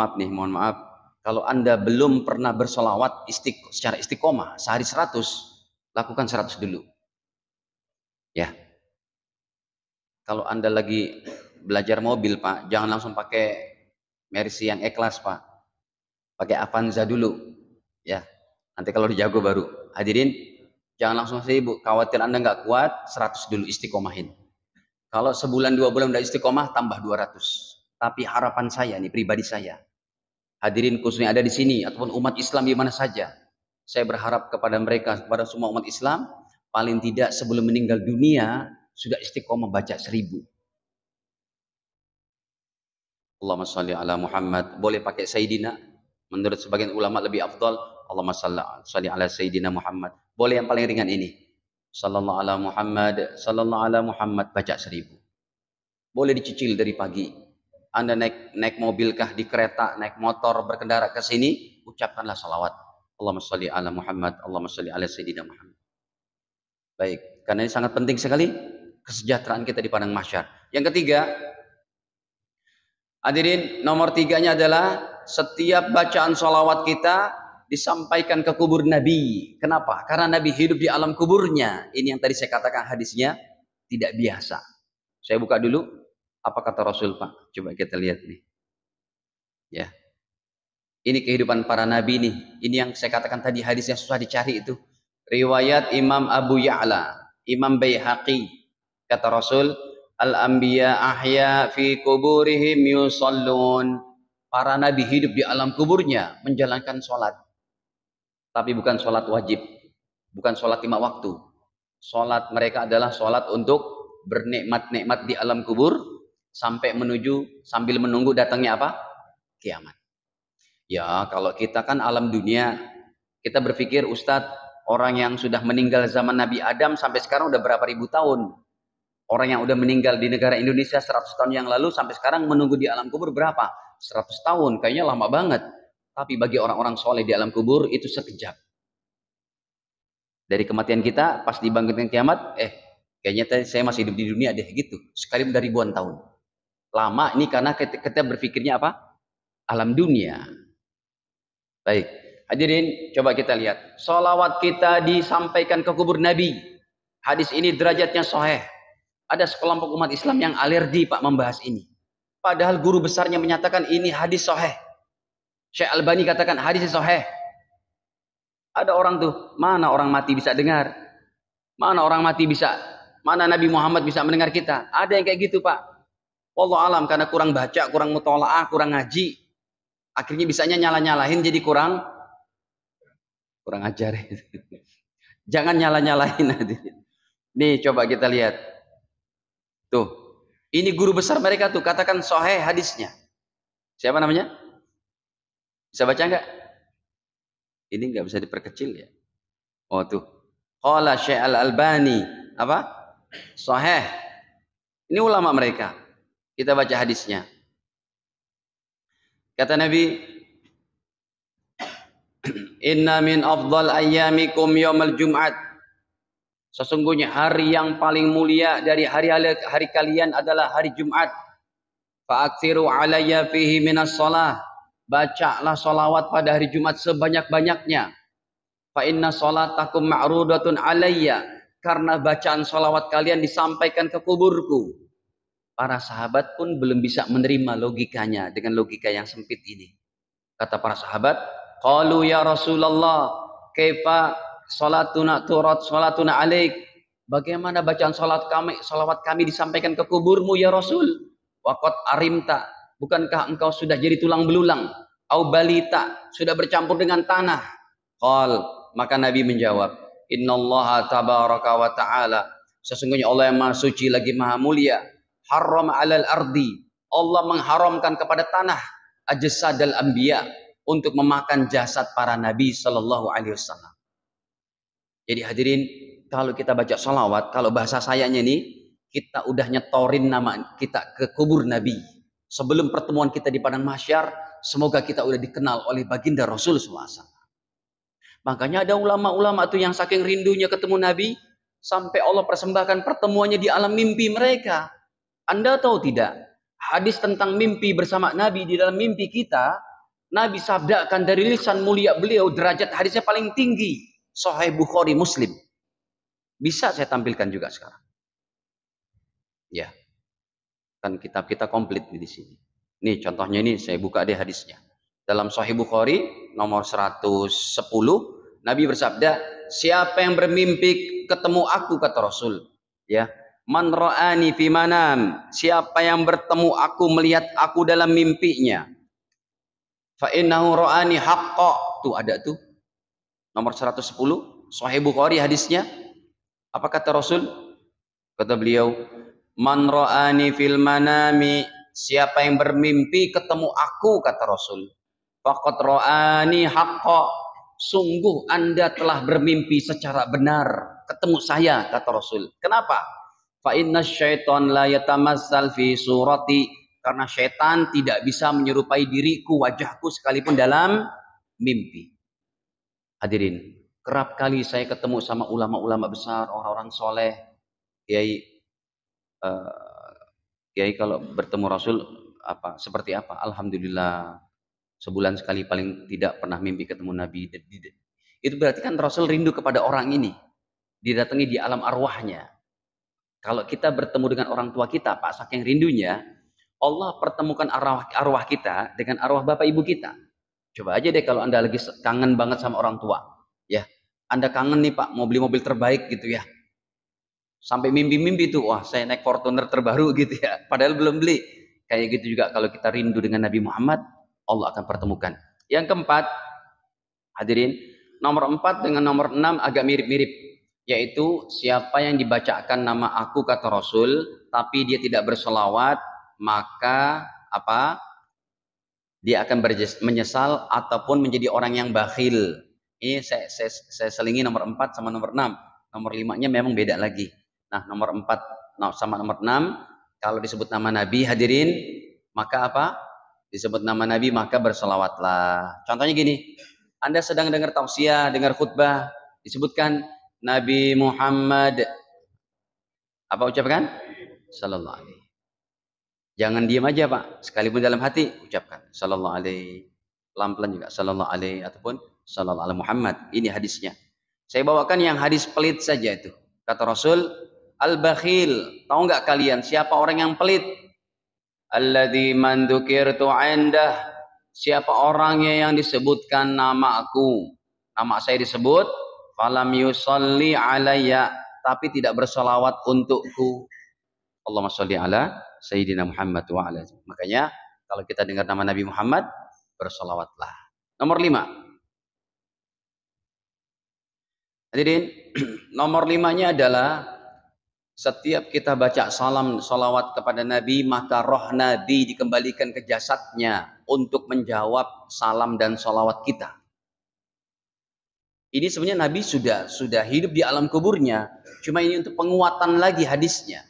maaf, kalau Anda belum pernah bersolawat secara istiqomah, sehari 100, lakukan 100 dulu. Ya. Kalau Anda lagi belajar mobil, Pak, jangan langsung pakai Mercy yang E-Class, Pak. Pakai Avanza dulu. Ya. Nanti kalau dijago baru. Hadirin, jangan langsung 1000. Khawatir Anda nggak kuat, 100 dulu istiqomahin. Kalau sebulan 2 bulan udah istiqomah, tambah 200. Tapi harapan saya nih, pribadi saya, hadirin khususnya ada di sini ataupun umat Islam di mana saja, saya berharap kepada mereka, kepada semua umat Islam, paling tidak sebelum meninggal dunia sudah istiqomah baca 1000. Allahumma sholli ala Muhammad. Boleh pakai Sayyidina, menurut sebagian ulama lebih afdal. Allahumma sholli ala Sayyidina Muhammad. Boleh yang paling ringan ini, sallallahu ala Muhammad, sallallahu ala Muhammad, baca 1000. Boleh dicicil dari pagi. Anda naik mobil kah, di kereta, naik motor, berkendara ke sini, ucapkanlah salawat. Allahumma sholli ala Muhammad, Allahumma sholli ala Sayyidina Muhammad. Baik, karena ini sangat penting sekali kesejahteraan kita di padang mahsyar. Yang ketiga, hadirin, nomor 3-nya adalah setiap bacaan salawat kita disampaikan ke kubur Nabi. Kenapa? Karena Nabi hidup di alam kuburnya. Ini yang tadi saya katakan hadisnya tidak biasa. Saya buka dulu. Apa kata Rasul, Pak? Coba kita lihat nih. Ya. Ini kehidupan para nabi nih. Ini yang saya katakan tadi hadis yang susah dicari itu. Riwayat Imam Abu Ya'la, Imam Baihaqi. Kata Rasul, al-anbiya ahya fi kuburihim yusallun. Para nabi hidup di alam kuburnya menjalankan sholat. Tapi bukan sholat wajib. Bukan sholat 5 waktu. Sholat mereka adalah sholat untuk bernikmat-nikmat di alam kubur. Sampai sambil menunggu datangnya apa? Kiamat. Ya, kalau kita kan alam dunia, kita berpikir, Ustadz, orang yang sudah meninggal zaman Nabi Adam sampai sekarang udah berapa ribu tahun? Orang yang udah meninggal di negara Indonesia 100 tahun yang lalu sampai sekarang menunggu di alam kubur berapa? 100 tahun, kayaknya lama banget. Tapi bagi orang-orang soleh di alam kubur itu sekejap. Dari kematian kita, pas dibangkitkan kiamat, kayaknya saya masih hidup di dunia deh, gitu. Sekali udah ribuan tahun. Lama ini karena kita berpikirnya apa? Alam dunia. Baik, hadirin, coba kita lihat. Sholawat kita disampaikan ke kubur Nabi. Hadis ini derajatnya sahih. Ada sekelompok umat Islam yang alergi, Pak, membahas ini. Padahal guru besarnya menyatakan ini hadis sahih. Syekh Albani katakan hadis sahih. Ada orang tuh, mana orang mati bisa dengar? Mana orang mati bisa Mana Nabi Muhammad bisa mendengar kita? Ada yang kayak gitu, Pak. Wallahu alam, karena kurang baca, kurang mutolaah, kurang ngaji. Akhirnya bisanya nyalah-nyalahin jadi kurang ajar. Jangan nyalah-nyalahin. Nih coba kita lihat. Tuh. Ini guru besar mereka tuh, katakan sahih hadisnya. Siapa namanya? Bisa baca enggak? Ini enggak bisa diperkecil ya. Oh tuh. Qala Syekh Al-Albani, apa? Sahih. Ini ulama mereka. Kita baca hadisnya. Kata Nabi, inna min afdal ayyamikum yaumal jum'at. Sesungguhnya hari yang paling mulia dari hari kalian adalah hari Jumat. Fa'aksiru alayya fihi minas shalah. Bacalah salawat pada hari Jumat sebanyak-banyaknya. Fa inna salatakum ma'rudatun alayya. Karena bacaan salawat kalian disampaikan ke kuburku. Para sahabat pun belum bisa menerima logikanya dengan logika yang sempit ini. Kata para sahabat, qalu ya Rasulullah, kaifa salatuna turat salatuna alaik? Bagaimana bacaan salawat kami disampaikan ke kuburmu ya Rasul? Waqad arimta, bukankah engkau sudah jadi tulang belulang? Au balita, sudah bercampur dengan tanah? Qal, maka Nabi menjawab, innallaha tabaraka wa ta'ala, sesungguhnya Allah yang maha suci lagi maha mulia, haram 'alal ardi, Allah mengharamkan kepada tanah ajsadal anbiya, untuk memakan jasad para nabi sallallahu alaihi wasallam. Jadi hadirin, kalau kita baca salawat, kalau bahasa sayanya nih, kita udah nyetorin nama kita ke kubur Nabi. Sebelum pertemuan kita di padang mahsyar, semoga kita udah dikenal oleh baginda Rasul SAW. Makanya ada ulama-ulama tuh yang saking rindunya ketemu Nabi, sampai Allah persembahkan pertemuannya di alam mimpi mereka. Anda tahu tidak? Hadis tentang mimpi bersama Nabi di dalam mimpi kita, Nabi sabdakan dari lisan mulia beliau, derajat hadisnya paling tinggi. Sahih Bukhari Muslim. Bisa saya tampilkan juga sekarang. Ya. Kan kitab kita komplit di sini. Nih contohnya ini saya buka deh hadisnya. Dalam Sahih Bukhari nomor 110, Nabi bersabda, siapa yang bermimpi ketemu aku, kata Rasul, ya. Man ra'ani fi manam, siapa yang bertemu aku, melihat aku dalam mimpinya, fa innahu ra'ani haqqa. Tuh ada tuh. Nomor 110, Sahih Bukhari hadisnya. Apa kata Rasul? Kata beliau, man ra'ani fil manami, siapa yang bermimpi ketemu aku, kata Rasul, faqad ra'ani haqqa, sungguh Anda telah bermimpi secara benar, ketemu saya, kata Rasul. Kenapa? Fa inna syaitan la yatamassal fi surati, karena syaitan tidak bisa menyerupai diriku, wajahku, sekalipun dalam mimpi. Hadirin, kerap kali saya ketemu sama ulama-ulama besar, orang-orang soleh, kiai. Kiai kalau bertemu Rasul seperti apa? Alhamdulillah, sebulan sekali paling tidak pernah mimpi ketemu Nabi. Itu berarti kan Rasul rindu kepada orang ini, didatangi di alam arwahnya. Kalau kita bertemu dengan orang tua kita, Pak, saking rindunya, Allah pertemukan arwah kita dengan arwah bapak ibu kita. Coba aja deh kalau Anda lagi kangen banget sama orang tua, ya. Anda kangen nih Pak, mau beli mobil terbaik gitu ya. Sampai mimpi-mimpi tuh, wah saya naik Fortuner terbaru gitu ya. Padahal belum beli. Kayak gitu juga kalau kita rindu dengan Nabi Muhammad, Allah akan pertemukan. Yang keempat, hadirin, nomor 4 dengan nomor 6 agak mirip-mirip. Yaitu siapa yang dibacakan nama aku, kata Rasul, tapi dia tidak bersolawat, maka apa? Dia akan menyesal ataupun menjadi orang yang bakhil. Ini saya selingi nomor 4 sama nomor 6. Nomor 5-nya memang beda lagi. Nah, nomor 4 sama nomor 6, kalau disebut nama Nabi, hadirin, maka apa? Disebut nama Nabi, maka bersolawatlah. Contohnya gini, Anda sedang dengar tausiah, dengar khutbah, disebutkan Nabi Muhammad, apa ucapkan? Sallallahu alaihi. Jangan diam aja Pak, sekalipun dalam hati ucapkan sallallahu alaihi, pelan-pelan juga sallallahu alaihi ataupun sallallahu alaihi Muhammad. Ini hadisnya. Saya bawakan yang hadis pelit saja itu. Kata Rasul, al-bakhil, tahu nggak kalian siapa orang yang pelit? Alladzi man dzukirtu 'indah, siapa orangnya yang disebutkan nama aku, nama saya disebut, falam yusalli alayya, tapi tidak bersolawat untukku. Allahumma sholli ala Sayyidina Muhammad wa ala. Makanya kalau kita dengar nama Nabi Muhammad, bersolawatlah. Nomor 5. Hadirin, nomor 5-nya adalah setiap kita baca salam solawat kepada Nabi, maka roh Nabi dikembalikan ke jasadnya untuk menjawab salam dan solawat kita. Ini sebenarnya Nabi sudah hidup di alam kuburnya, cuma ini untuk penguatan lagi hadisnya.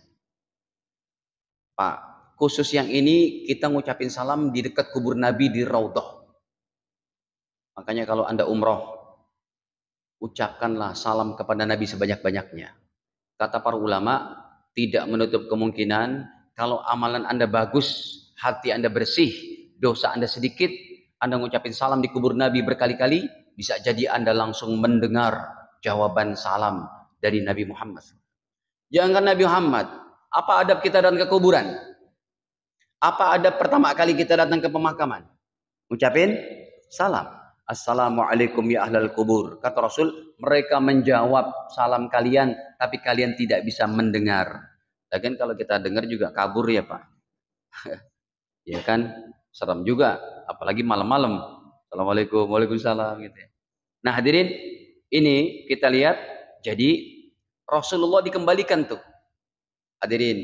Pak, khusus yang ini kita ngucapin salam di dekat kubur Nabi di Raudhah. Makanya kalau Anda umroh, ucapkanlah salam kepada Nabi sebanyak-banyaknya. Kata para ulama, tidak menutup kemungkinan kalau amalan Anda bagus, hati Anda bersih, dosa Anda sedikit, Anda ngucapin salam di kubur Nabi berkali-kali, bisa jadi Anda langsung mendengar jawaban salam dari Nabi Muhammad. Jangan Nabi Muhammad, apa adab kita datang ke kuburan? Apa adab pertama kali kita datang ke pemakaman? Ucapin salam. Assalamualaikum ya ahlal kubur. Kata Rasul, mereka menjawab salam kalian, tapi kalian tidak bisa mendengar. Lagian kalau kita dengar juga kabur ya Pak. Ya kan, serem juga. Apalagi malam-malam. Assalamualaikum, waalaikumsalam gitu ya. Nah hadirin, ini kita lihat. Jadi Rasulullah dikembalikan tuh. Hadirin,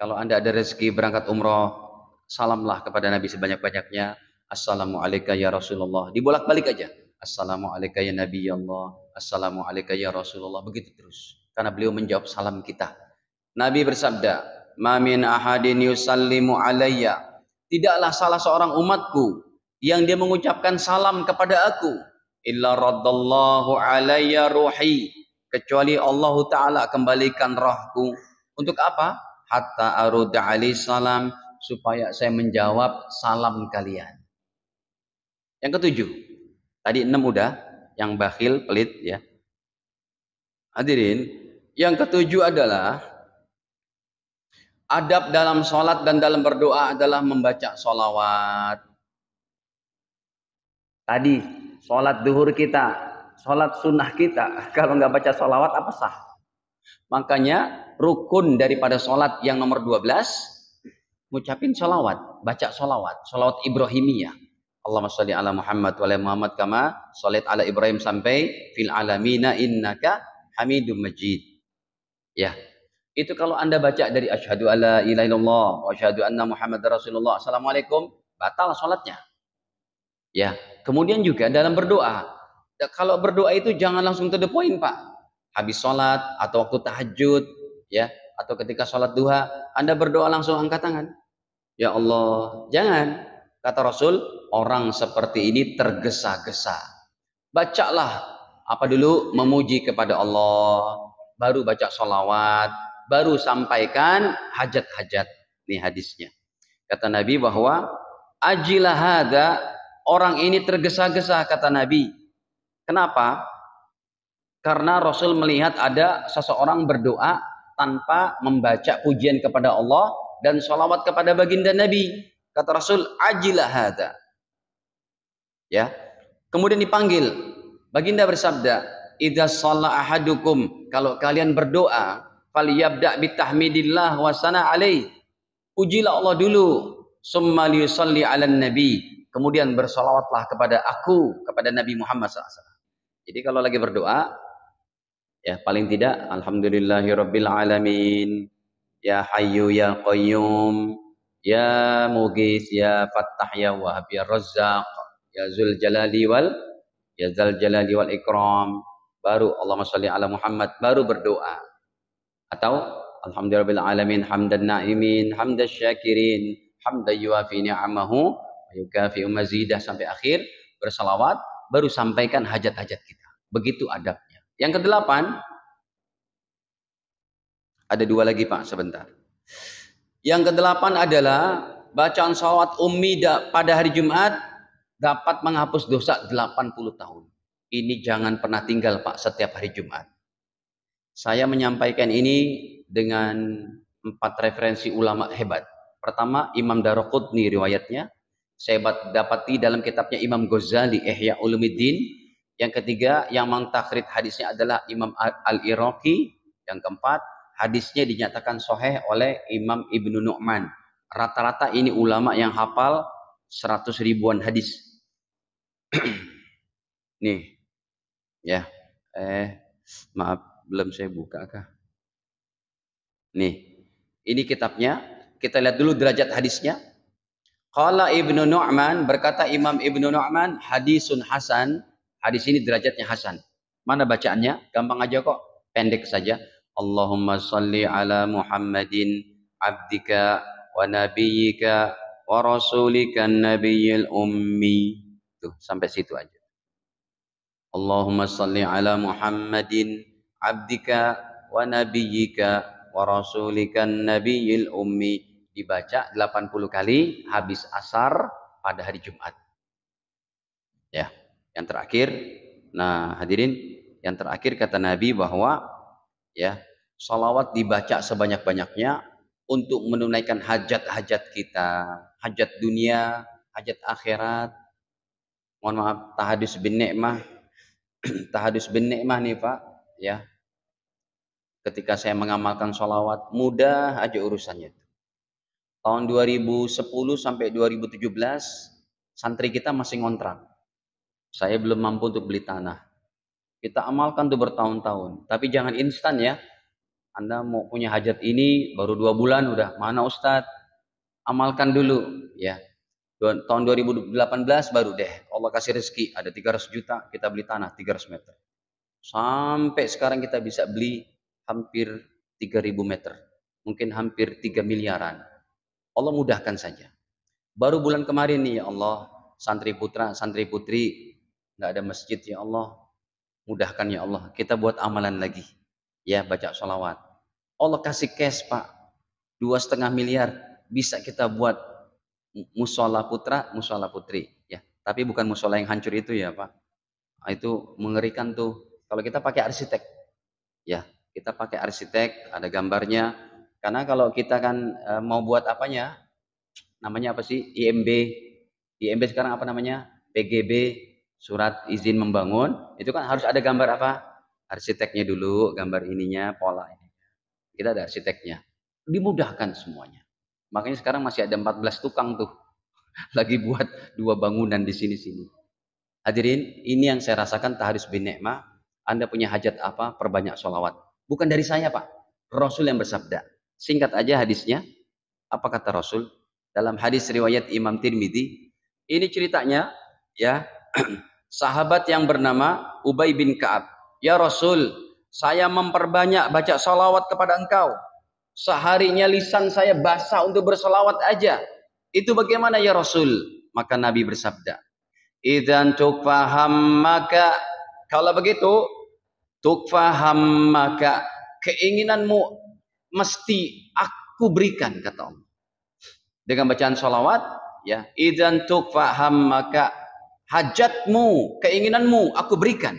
kalau Anda ada rezeki berangkat umroh, salamlah kepada Nabi sebanyak-banyaknya. Assalamualaikum ya Rasulullah. Dibolak-balik aja. Assalamualaikum ya Nabi Allah. Assalamualaikum ya Rasulullah. Begitu terus. Karena beliau menjawab salam kita. Nabi bersabda, "Ma min ahadin yusallimu alayya." Tidaklah salah seorang umatku yang dia mengucapkan salam kepada aku, illa raddallahu alayya ruhi. Kecuali Allah Ta'ala kembalikan rohku. Untuk apa? Hatta arudda alaihi salam, supaya saya menjawab salam kalian. Yang ketujuh, tadi 6 udah, yang bakhil, pelit ya. Hadirin, yang ketujuh adalah adab dalam sholat dan dalam berdoa adalah membaca sholawat. Tadi sholat duhur kita, sholat sunnah kita, kalau nggak baca sholawat apa sah? Makanya rukun daripada sholat yang nomor 12, ngucapin sholawat, baca sholawat, sholawat Ibrahimiyah. Allahumma sholli ala Muhammad wa ala Muhammad kama shollit ala Ibrahim sampai fil alamina innaka hamidum majid. Ya, itu kalau Anda baca dari asyhadu alla ilaha illallah wa asyhadu anna Muhammadar Rasulullah, assalamualaikum, batal sholatnya. Ya, kemudian juga dalam berdoa. Kalau berdoa itu jangan langsung to the point, Pak. Habis sholat atau waktu tahajud, ya, atau ketika sholat duha, Anda berdoa langsung angkat tangan. Ya Allah, jangan. Kata Rasul, orang seperti ini tergesa-gesa. Bacalah apa dulu? Memuji kepada Allah, baru baca sholawat, baru sampaikan hajat-hajat. Ini hadisnya. Kata Nabi bahwa ajilah hada, orang ini tergesa-gesa, kata Nabi. Kenapa? Karena Rasul melihat ada seseorang berdoa tanpa membaca pujian kepada Allah dan sholawat kepada baginda Nabi. Kata Rasul, ajilah hada. Ya. Kemudian dipanggil. Baginda bersabda, idza shalla ahadukum, kalau kalian berdoa, falyabda bitahmidillah wa sana alaih. Pujilah Allah dulu, summa liyusalli 'alan nabi. Kemudian bersolawatlah kepada aku, kepada Nabi Muhammad SAW. Jadi kalau lagi berdoa, ya paling tidak alhamdulillahirabbil alamin, ya hayyu ya qayyum, ya mughis ya fattah ya wahhab ya razzaq, ya zul jalali wal ikram, baru Allahumma sholli ala Muhammad, baru berdoa. Atau alhamdulillahirabbil alamin hamdan na'imin hamdasy syakirin hamdan yuafi ni'amahu wa yukafi mazidah sampai akhir, bersalawat, baru sampaikan hajat-hajat kita. Begitu adabnya. Yang kedelapan, ada 2 lagi Pak, sebentar. Yang kedelapan adalah bacaan sholawat ummi pada hari Jumat dapat menghapus dosa 80 tahun. Ini jangan pernah tinggal Pak setiap hari Jumat. Saya menyampaikan ini dengan 4 referensi ulama hebat. Pertama, Imam Daraqutni riwayatnya. Saya dapati dalam kitabnya Imam Ghazali Ihya Ulumuddin. Yang ketiga, yang mengtakhrid hadisnya adalah Imam Al-Iraqi, Yang keempat, hadisnya dinyatakan sahih oleh Imam Ibnu Nu'man. Rata-rata ini ulama yang hafal 100 ribuan hadis. Nih, ya. Maaf, belum saya buka kah? Nih, ini kitabnya. Kita lihat dulu derajat hadisnya. Qala Ibnu Nu'man, berkata Imam Ibnu Nu'man, hadisun hasan. Hadis ini derajatnya hasan. Mana bacaannya? Gampang aja kok, pendek saja. Allahumma salli ala Muhammadin abdika wa nabiyyika wa rasulika nabiyil ummi. Tuh, sampai situ aja. Allahumma salli ala Muhammadin abdika wa nabiyyika wa rasulika nabiyil ummi. Dibaca 80 kali habis asar pada hari Jumat. Ya, yang terakhir, nah hadirin, yang terakhir kata Nabi bahwa ya, salawat dibaca sebanyak-banyaknya untuk menunaikan hajat-hajat kita, hajat dunia, hajat akhirat. Mohon maaf, tahadus bin ni'mah, tahadus bin ni'mah nih Pak, ya. Ketika saya mengamalkan salawat, mudah aja urusannya. Tahun 2010 sampai 2017 santri kita masih ngontrak. Saya belum mampu untuk beli tanah. Kita amalkan tuh bertahun-tahun. Tapi jangan instan ya. Anda mau punya hajat ini baru 2 bulan udah, mana Ustadz? Amalkan dulu ya. Tahun 2018 baru deh Allah kasih rezeki ada 300 juta kita beli tanah 300 meter. Sampai sekarang kita bisa beli hampir 3.000 meter. Mungkin hampir 3 miliaran. Allah mudahkan saja. Baru bulan kemarin nih ya Allah, santri putra, santri putri nggak ada masjid ya Allah, mudahkan ya Allah. Kita buat amalan lagi, ya baca sholawat. Allah kasih cash Pak, 2,5 miliar bisa kita buat musola putra, musola putri. Ya, tapi bukan musola yang hancur itu ya Pak. Itu mengerikan tuh. Kalau kita pakai arsitek, ya kita pakai arsitek, ada gambarnya. Karena kalau kita kan mau buat apanya, namanya apa sih? IMB sekarang apa namanya? PGB, surat izin membangun. Itu kan harus ada gambar apa? Arsiteknya dulu, gambar ininya, pola ini. Kita ada arsiteknya. Dimudahkan semuanya. Makanya sekarang masih ada 14 tukang tuh lagi buat 2 bangunan di sini-sini. Hadirin, ini yang saya rasakan tahadus bin ni'mah. Anda punya hajat apa? Perbanyak sholawat. Bukan dari saya Pak. Rasul yang bersabda. Singkat aja hadisnya. Apa kata Rasul? Dalam hadis riwayat Imam Tirmidzi, ini ceritanya ya, sahabat yang bernama Ubay bin Ka'ab. Ya Rasul, saya memperbanyak baca salawat kepada engkau. Seharinya lisan saya basah untuk bersalawat aja. Itu bagaimana ya Rasul? Maka Nabi bersabda, idzan tukfaham maka, kalau begitu tukfaham maka, keinginanmu mesti aku berikan, kata Allah. Dengan bacaan sholawat, ya, idzan tukfaham maka, hajatmu, keinginanmu aku berikan.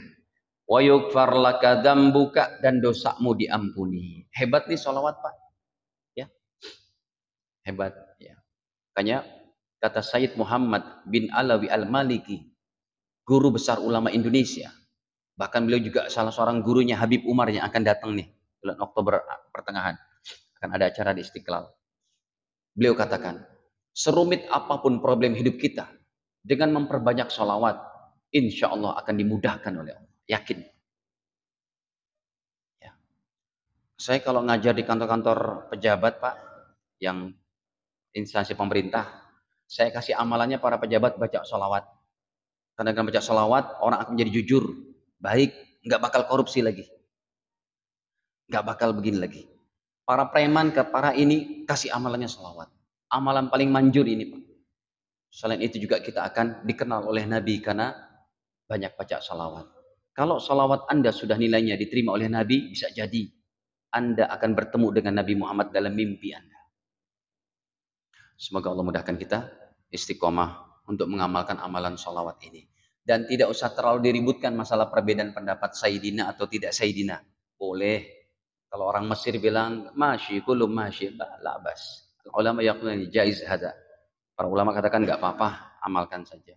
Wa yukfar laka dzambuka, dan dosamu diampuni. Hebat nih sholawat Pak. Ya. Hebat ya. Makanya kata Sayyid Muhammad bin Alawi Al-Maliki, guru besar ulama Indonesia. Bahkan beliau juga salah seorang gurunya Habib Umar yang akan datang nih bulan Oktober pertengahan. Akan ada acara di Istiqlal. Beliau katakan, serumit apapun problem hidup kita, dengan memperbanyak sholawat, insya Allah akan dimudahkan oleh Allah. Yakin. Ya. Saya kalau ngajar di kantor-kantor pejabat Pak, yang instansi pemerintah, saya kasih amalannya para pejabat baca sholawat. Karena dengan baca sholawat, orang akan menjadi jujur, baik, nggak bakal korupsi lagi. Nggak bakal begini lagi. Para preman ke para ini kasih amalannya sholawat. Amalan paling manjur ini Pak. Selain itu juga kita akan dikenal oleh Nabi karena banyak baca sholawat. Kalau sholawat Anda sudah nilainya diterima oleh Nabi, bisa jadi Anda akan bertemu dengan Nabi Muhammad dalam mimpi Anda. Semoga Allah mudahkan kita istiqomah untuk mengamalkan amalan sholawat ini. Dan tidak usah terlalu diributkan masalah perbedaan pendapat Sayyidina atau tidak Sayyidina. Boleh. Kalau orang Mesir bilang, masyi, kulum masyi, labas. Ulama yaqulun jaiz hada. Para ulama katakan nggak apa-apa, amalkan saja.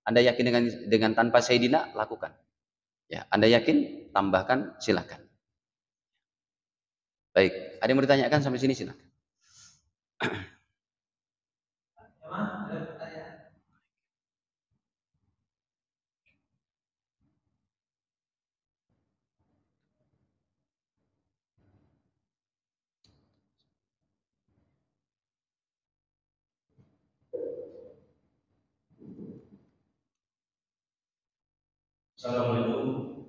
Anda yakin dengan tanpa Sayyidina, lakukan. Ya, Anda yakin, tambahkan, silakan. Baik, ada yang mau ditanyakan sampai sini silakan. Assalamualaikum.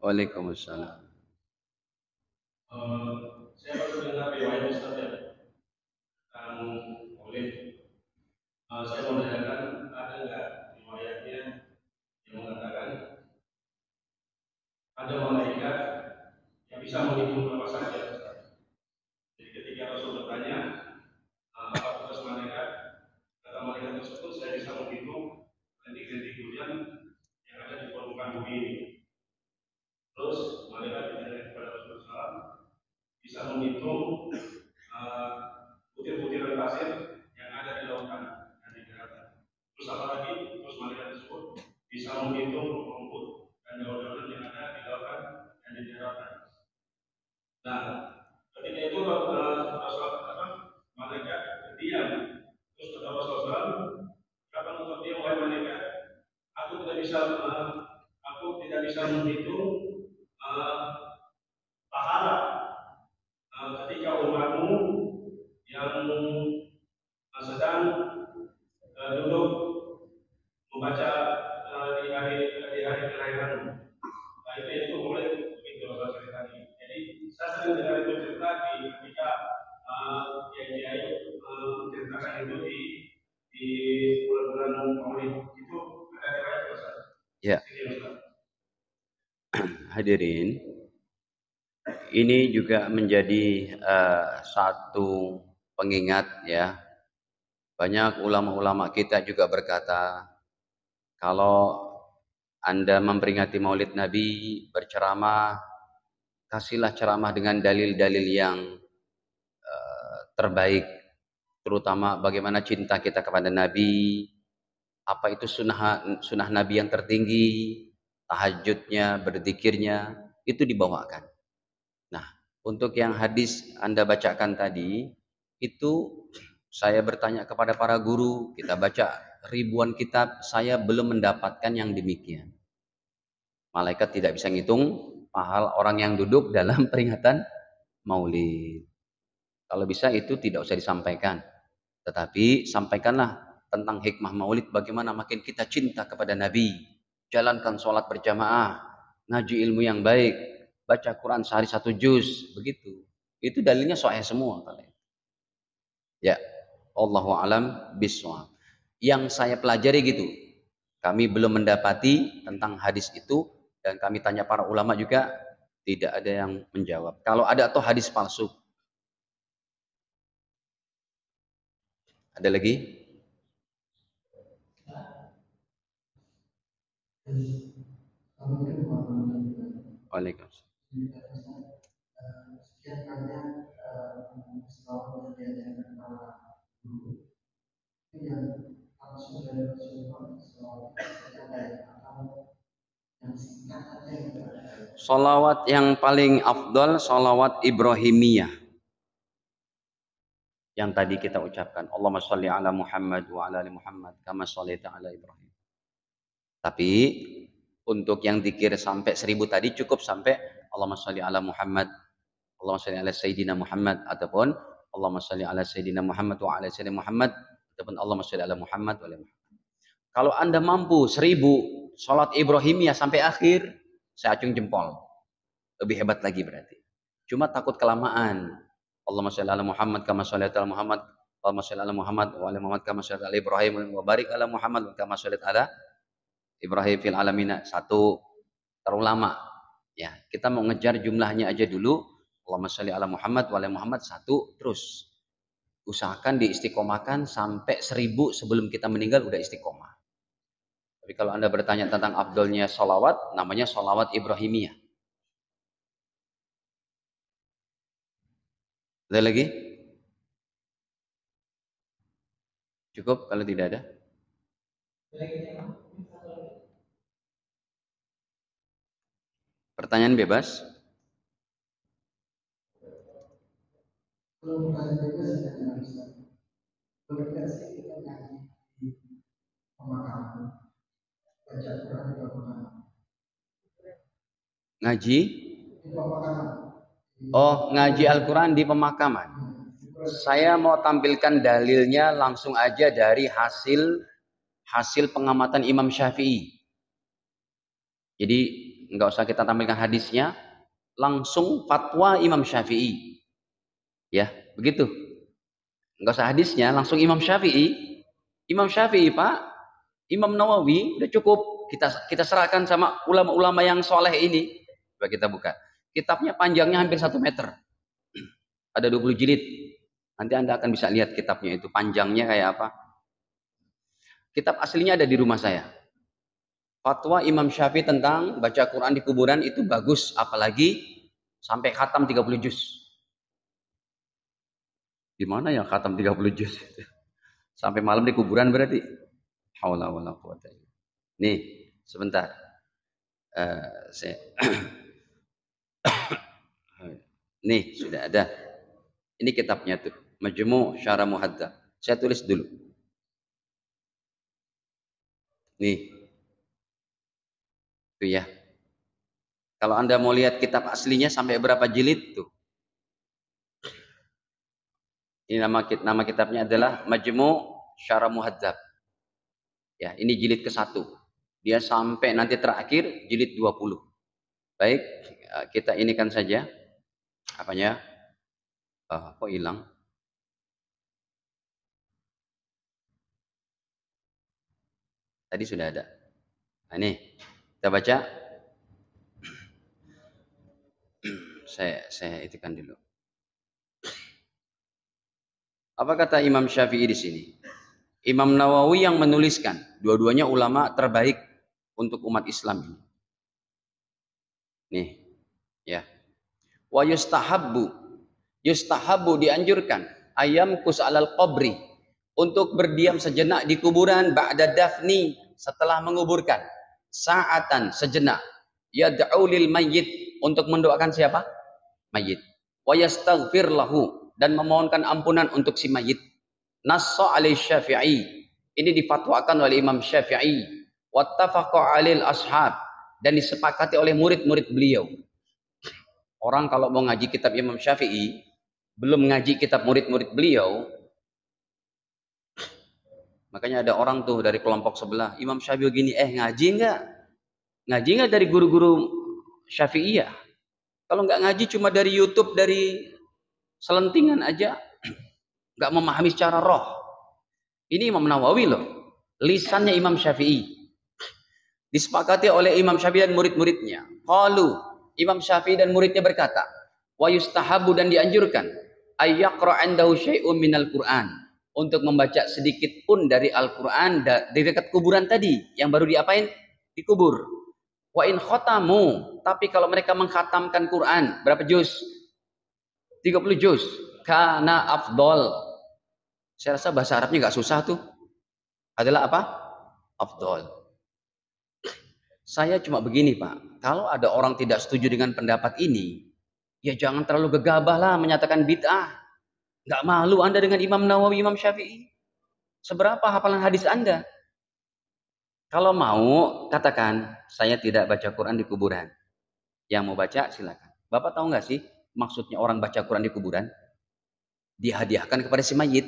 Waalaikumsalam. Saya baru dengar riwayat Ustaz ya tentang Maulid. Saya mau tanyakan ada nggak riwayatnya yang mengatakan ada malaikat yang bisa menghitung berapa saja. Jadi ketika Rasul bertanya apa tugas malaikat, kata malaikat tersebut saya bisa menghitung rintik-rintik hujan yang ada di permukaan bumi ini. Terus malaikat ditanya kepada Rasulullah SAW bisa menghitung butir-butiran pasir yang ada di lautan dan di daratan. Terus apa lagi? Terus malaikat tersebut bisa menghitung rumput dan daun-daunan yang ada di lautan dan di daratan. Nah, ketika itu malaikat diam. Terus kata Rasulullah, kapan untuk dia wahai malaikat? Aku tidak bisa menghitung pahala ketika umatmu yang sedang duduk membaca di hari kelahiranmu. Nah itu mulai begitu Rasul cerita ini. Jadi saya sering dengar itu cerita ketika kiai menceritakan itu di bulan-bulan Maulid itu ada riwayat Ustaz. Ya. Hadirin, ini juga menjadi satu pengingat ya. Banyak ulama-ulama kita juga berkata, kalau Anda memperingati Maulid Nabi, berceramah, kasihlah ceramah dengan dalil-dalil yang terbaik, terutama bagaimana cinta kita kepada Nabi, apa itu sunnah Nabi yang tertinggi, tahajudnya, berzikirnya, itu dibawakan. Nah, untuk yang hadis Anda bacakan tadi, itu saya bertanya kepada para guru, kita baca ribuan kitab, saya belum mendapatkan yang demikian. Malaikat tidak bisa ngitung pahala orang yang duduk dalam peringatan Maulid. Kalau bisa itu tidak usah disampaikan. Tetapi sampaikanlah tentang hikmah Maulid, bagaimana makin kita cinta kepada Nabi. Jalankan sholat berjamaah, ngaji ilmu yang baik, baca Quran sehari 1 juz, begitu. Itu dalilnya sahih semua. Ya, Allahu alam bishawab. Yang saya pelajari gitu. Kami belum mendapati tentang hadis itu dan kami tanya para ulama juga tidak ada yang menjawab. Kalau ada atau hadis palsu. Ada lagi? Waalaikumsalam. Salawat yang paling afdal salawat Ibrahimiyah yang tadi kita ucapkan, Allahumma sholli ala Muhammad wa ala ali Muhammad kama shallaita ala Ibrahim. Tapi untuk yang zikir sampai 1000 tadi cukup sampai Allahumma sholli ala Muhammad, Allahumma sholli ala Sayyidina Muhammad, ataupun Allahumma sholli ala Sayyidina Muhammad wa ala Sayyidina Muhammad, ataupun Allahumma sholli ala Muhammad wa ala Muhammad. Kalau Anda mampu 1000 sholat Ibrahimiyah sampai akhir, saya acung jempol. Lebih hebat lagi berarti. Cuma takut kelamaan. Allahumma sholli ala Muhammad kama shallaita ala Muhammad, Allahumma sholli ala Muhammad wa ala Muhammad kama shallaita ala Ibrahim wa barik ala Muhammad kama shallaita ala Ibrahim fil alamin. Satu, terlalu lama. Ya, kita mau ngejar jumlahnya aja dulu. Allahumma sholli ala Muhammad wa ala Muhammad satu, terus usahakan diistiqomahkan sampai 1000 sebelum kita meninggal udah istiqomah. Tapi kalau Anda bertanya tentang afdolnya sholawat, namanya sholawat Ibrahimiyah. Ada lagi? Cukup kalau tidak ada? Pertanyaan bebas. Kalau bukan itu saya tidak bisa. Berversi kita ngaji di pemakaman, baca Quran di pemakaman. Ngaji? Di pemakaman. Oh, ngaji Al-Quran di pemakaman. Saya mau tampilkan dalilnya langsung aja dari hasil pengamatan Imam Syafi'i. Jadi nggak usah kita tampilkan hadisnya, langsung fatwa Imam Syafi'i. Ya, begitu. Nggak usah hadisnya, langsung Imam Syafi'i. Imam Syafi'i, Pak, Imam Nawawi, udah cukup. Kita serahkan sama ulama-ulama yang soleh ini. Coba kita buka. Kitabnya panjangnya hampir 1 meter. Ada 20 jilid. Nanti Anda akan bisa lihat kitabnya itu. Panjangnya kayak apa. Kitab aslinya ada di rumah saya. Fatwa Imam Syafi'i tentang baca Quran di kuburan itu bagus. Apalagi sampai khatam 30 juz. Gimana ya khatam 30 juz? Sampai malam di kuburan berarti. Haula wala quwata. Nih, sebentar. Nih, sudah ada. Ini kitabnya tuh. Majmu' Syarah Muhadzab. Saya tulis dulu. Nih. Tuh ya. Kalau Anda mau lihat kitab aslinya sampai berapa jilid tuh. Ini nama kitabnya adalah Majmu' Syarah Muhadzab. Ya, ini jilid ke-1. Dia sampai nanti terakhir jilid 20. Baik, kita inikan saja. Apanya? Kok hilang? Tadi sudah ada. Nah, ini kita baca. Saya itikan dulu. Apa kata Imam Syafi'i di sini? Imam Nawawi yang menuliskan, dua-duanya ulama terbaik untuk umat Islam ini. Nih, ya. Wa yustahabbu dianjurkan ayam kus alal qabri, untuk berdiam sejenak di kuburan ba'da dafni, setelah menguburkan, sa'atan sejenak, yad'u lil mayyit, untuk mendoakan siapa? Mayyit. Wa yastaghfir lahu, dan memohonkan ampunan untuk si mayyit. Nassa alaihi Syafi'i, ini difatwakan oleh Imam Syafi'i. Wattafaqa alil ashab, dan disepakati oleh murid-murid beliau. Orang kalau mau ngaji kitab Imam Syafi'i, belum ngaji kitab murid-murid beliau, makanya ada orang tuh dari kelompok sebelah, Imam Syafi'i gini, ngaji enggak? Ngaji enggak dari guru-guru Syafi'iyah? Kalau enggak ngaji cuma dari YouTube, dari selentingan aja, enggak memahami secara roh. Ini Imam Nawawi loh, lisannya Imam Syafi'i. Disepakati oleh Imam Syafi'i dan murid-muridnya. Qalu, Imam Syafi'i dan muridnya berkata, wa yustahabu, dan dianjurkan, ayyaqra' indahu syai'un minal Qur'an, untuk membaca sedikit pun dari Al-Qur'an di dekat kuburan tadi yang baru diapain? Dikubur. Wa in khatamu, tapi kalau mereka mengkhatamkan Quran berapa juz? 30 juz. Kana afdol. Saya rasa bahasa Arabnya enggak susah tuh. Adalah apa? Afdol. Saya cuma begini, Pak. Kalau ada orang tidak setuju dengan pendapat ini, ya jangan terlalu gegabah lah menyatakan bid'ah. Nggak malu Anda dengan Imam Nawawi, Imam Syafi'i. Seberapa hafalan hadis Anda? Kalau mau, katakan, saya tidak baca Quran di kuburan. Yang mau baca, silakan. Bapak tahu nggak sih maksudnya orang baca Quran di kuburan? Dihadiahkan kepada si mayit.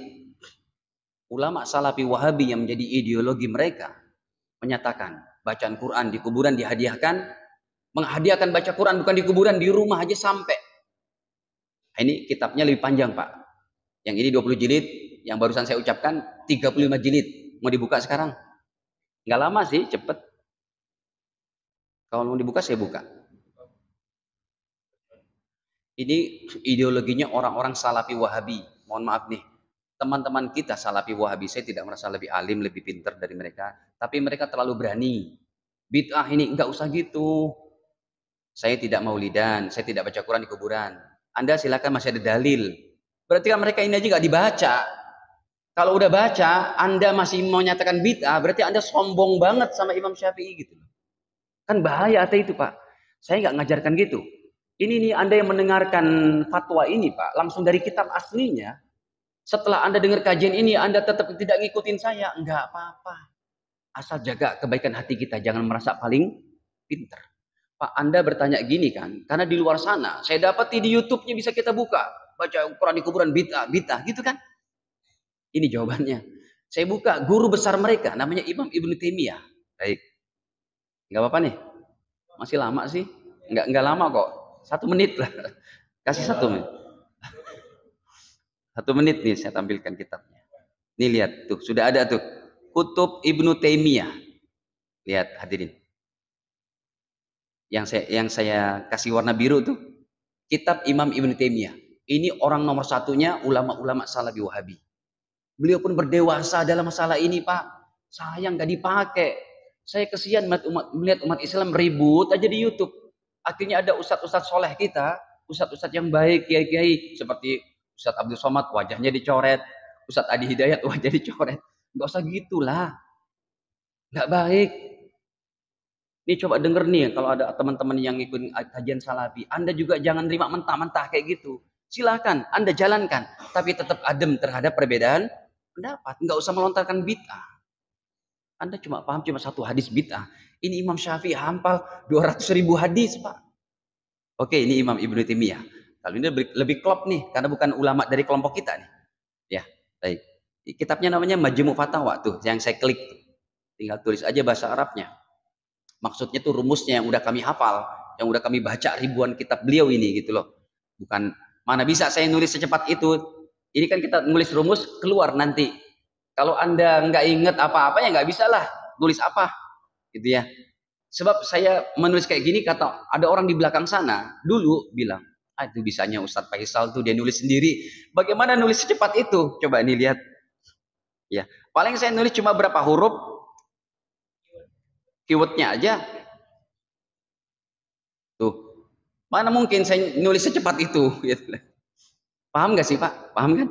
Ulama Salafi Wahabi yang menjadi ideologi mereka menyatakan bacaan Quran di kuburan dihadiahkan, menghadiahkan baca Quran bukan di kuburan, di rumah aja sampai. Ini kitabnya lebih panjang, Pak. Yang ini 20 jilid, yang barusan saya ucapkan 35 jilid. Mau dibuka sekarang? Nggak lama sih, cepet. Kalau mau dibuka, saya buka. Ini ideologinya orang-orang Salafi Wahabi. Mohon maaf nih, teman-teman kita Salafi Wahabi, saya tidak merasa lebih alim, lebih pintar dari mereka. Tapi mereka terlalu berani. Bid'ah ini, nggak usah gitu. Saya tidak maulidan, saya tidak baca Quran di kuburan. Anda silakan, masih ada dalil. Berarti kan mereka ini aja nggak dibaca. Kalau udah baca, Anda masih mau nyatakan bid'ah, berarti Anda sombong banget sama Imam Syafi'i gitu. Kan bahaya itu, Pak. Saya nggak ngajarkan gitu. Ini nih Anda yang mendengarkan fatwa ini Pak, langsung dari kitab aslinya. Setelah Anda dengar kajian ini, Anda tetap tidak ngikutin saya, enggak apa-apa. Asal jaga kebaikan hati kita, jangan merasa paling pinter. Pak, Anda bertanya gini kan, karena di luar sana, saya dapati di YouTube-nya bisa kita buka, baca Quran di kuburan bid'ah, gitu kan? Ini jawabannya. Saya buka guru besar mereka, namanya Imam Ibnu Taimiyah. Baik, nggak apa-apa nih, masih lama sih, nggak lama kok, 1 menit lah, kasih 1 menit. 1 menit nih saya tampilkan kitabnya. Nih lihat tuh, sudah ada tuh, Kutub Ibnu Taimiyah. Lihat hadirin. Yang saya kasih warna biru tuh, kitab Imam Ibnu Taimiyah. Ini orang nomor satunya ulama-ulama Salafi Wahabi. Beliau pun berdewasa dalam masalah ini, Pak. Sayang nggak dipakai. Saya kesian melihat umat Islam ribut aja di YouTube. Akhirnya ada ustadz-ustadz soleh kita, ustadz-ustadz yang baik, kiai-kiai seperti Ustadz Abdul Somad, wajahnya dicoret. Ustadz Adi Hidayat, wajah dicoret. Nggak usah gitulah. Nggak baik. Ini coba denger nih, kalau ada teman-teman yang ngikutin kajian Salafi, Anda juga jangan terima mentah-mentah kayak gitu. Silakan, Anda jalankan. Tapi tetap adem terhadap perbedaan pendapat. Nggak usah melontarkan bid'ah. Anda cuma paham cuma 1 hadis bid'ah. Ini Imam Syafi'i hafal 200.000 hadis, Pak. Oke, ini Imam Ibnu Taimiyah. Kalau ini lebih klop nih, karena bukan ulama dari kelompok kita nih. Ya, baik. Kitabnya namanya Majmu' Fatawa tuh, yang saya klik tuh. Tinggal tulis aja bahasa Arabnya. Maksudnya tuh rumusnya yang udah kami hafal, yang udah kami baca ribuan kitab beliau ini gitu loh. Bukan mana bisa saya nulis secepat itu. Ini kan kita nulis rumus keluar nanti. Kalau Anda nggak inget apa-apa ya nggak bisa lah nulis apa, gitu ya. Sebab saya menulis kayak gini, kata ada orang di belakang sana dulu bilang, itu bisanya Ustadz Faisal tuh dia nulis sendiri. Bagaimana nulis secepat itu? Coba ini lihat. Ya, paling saya nulis cuma berapa huruf, keywordnya aja. Tuh, mana mungkin saya nulis secepat itu? Paham nggak sih Pak? Paham kan?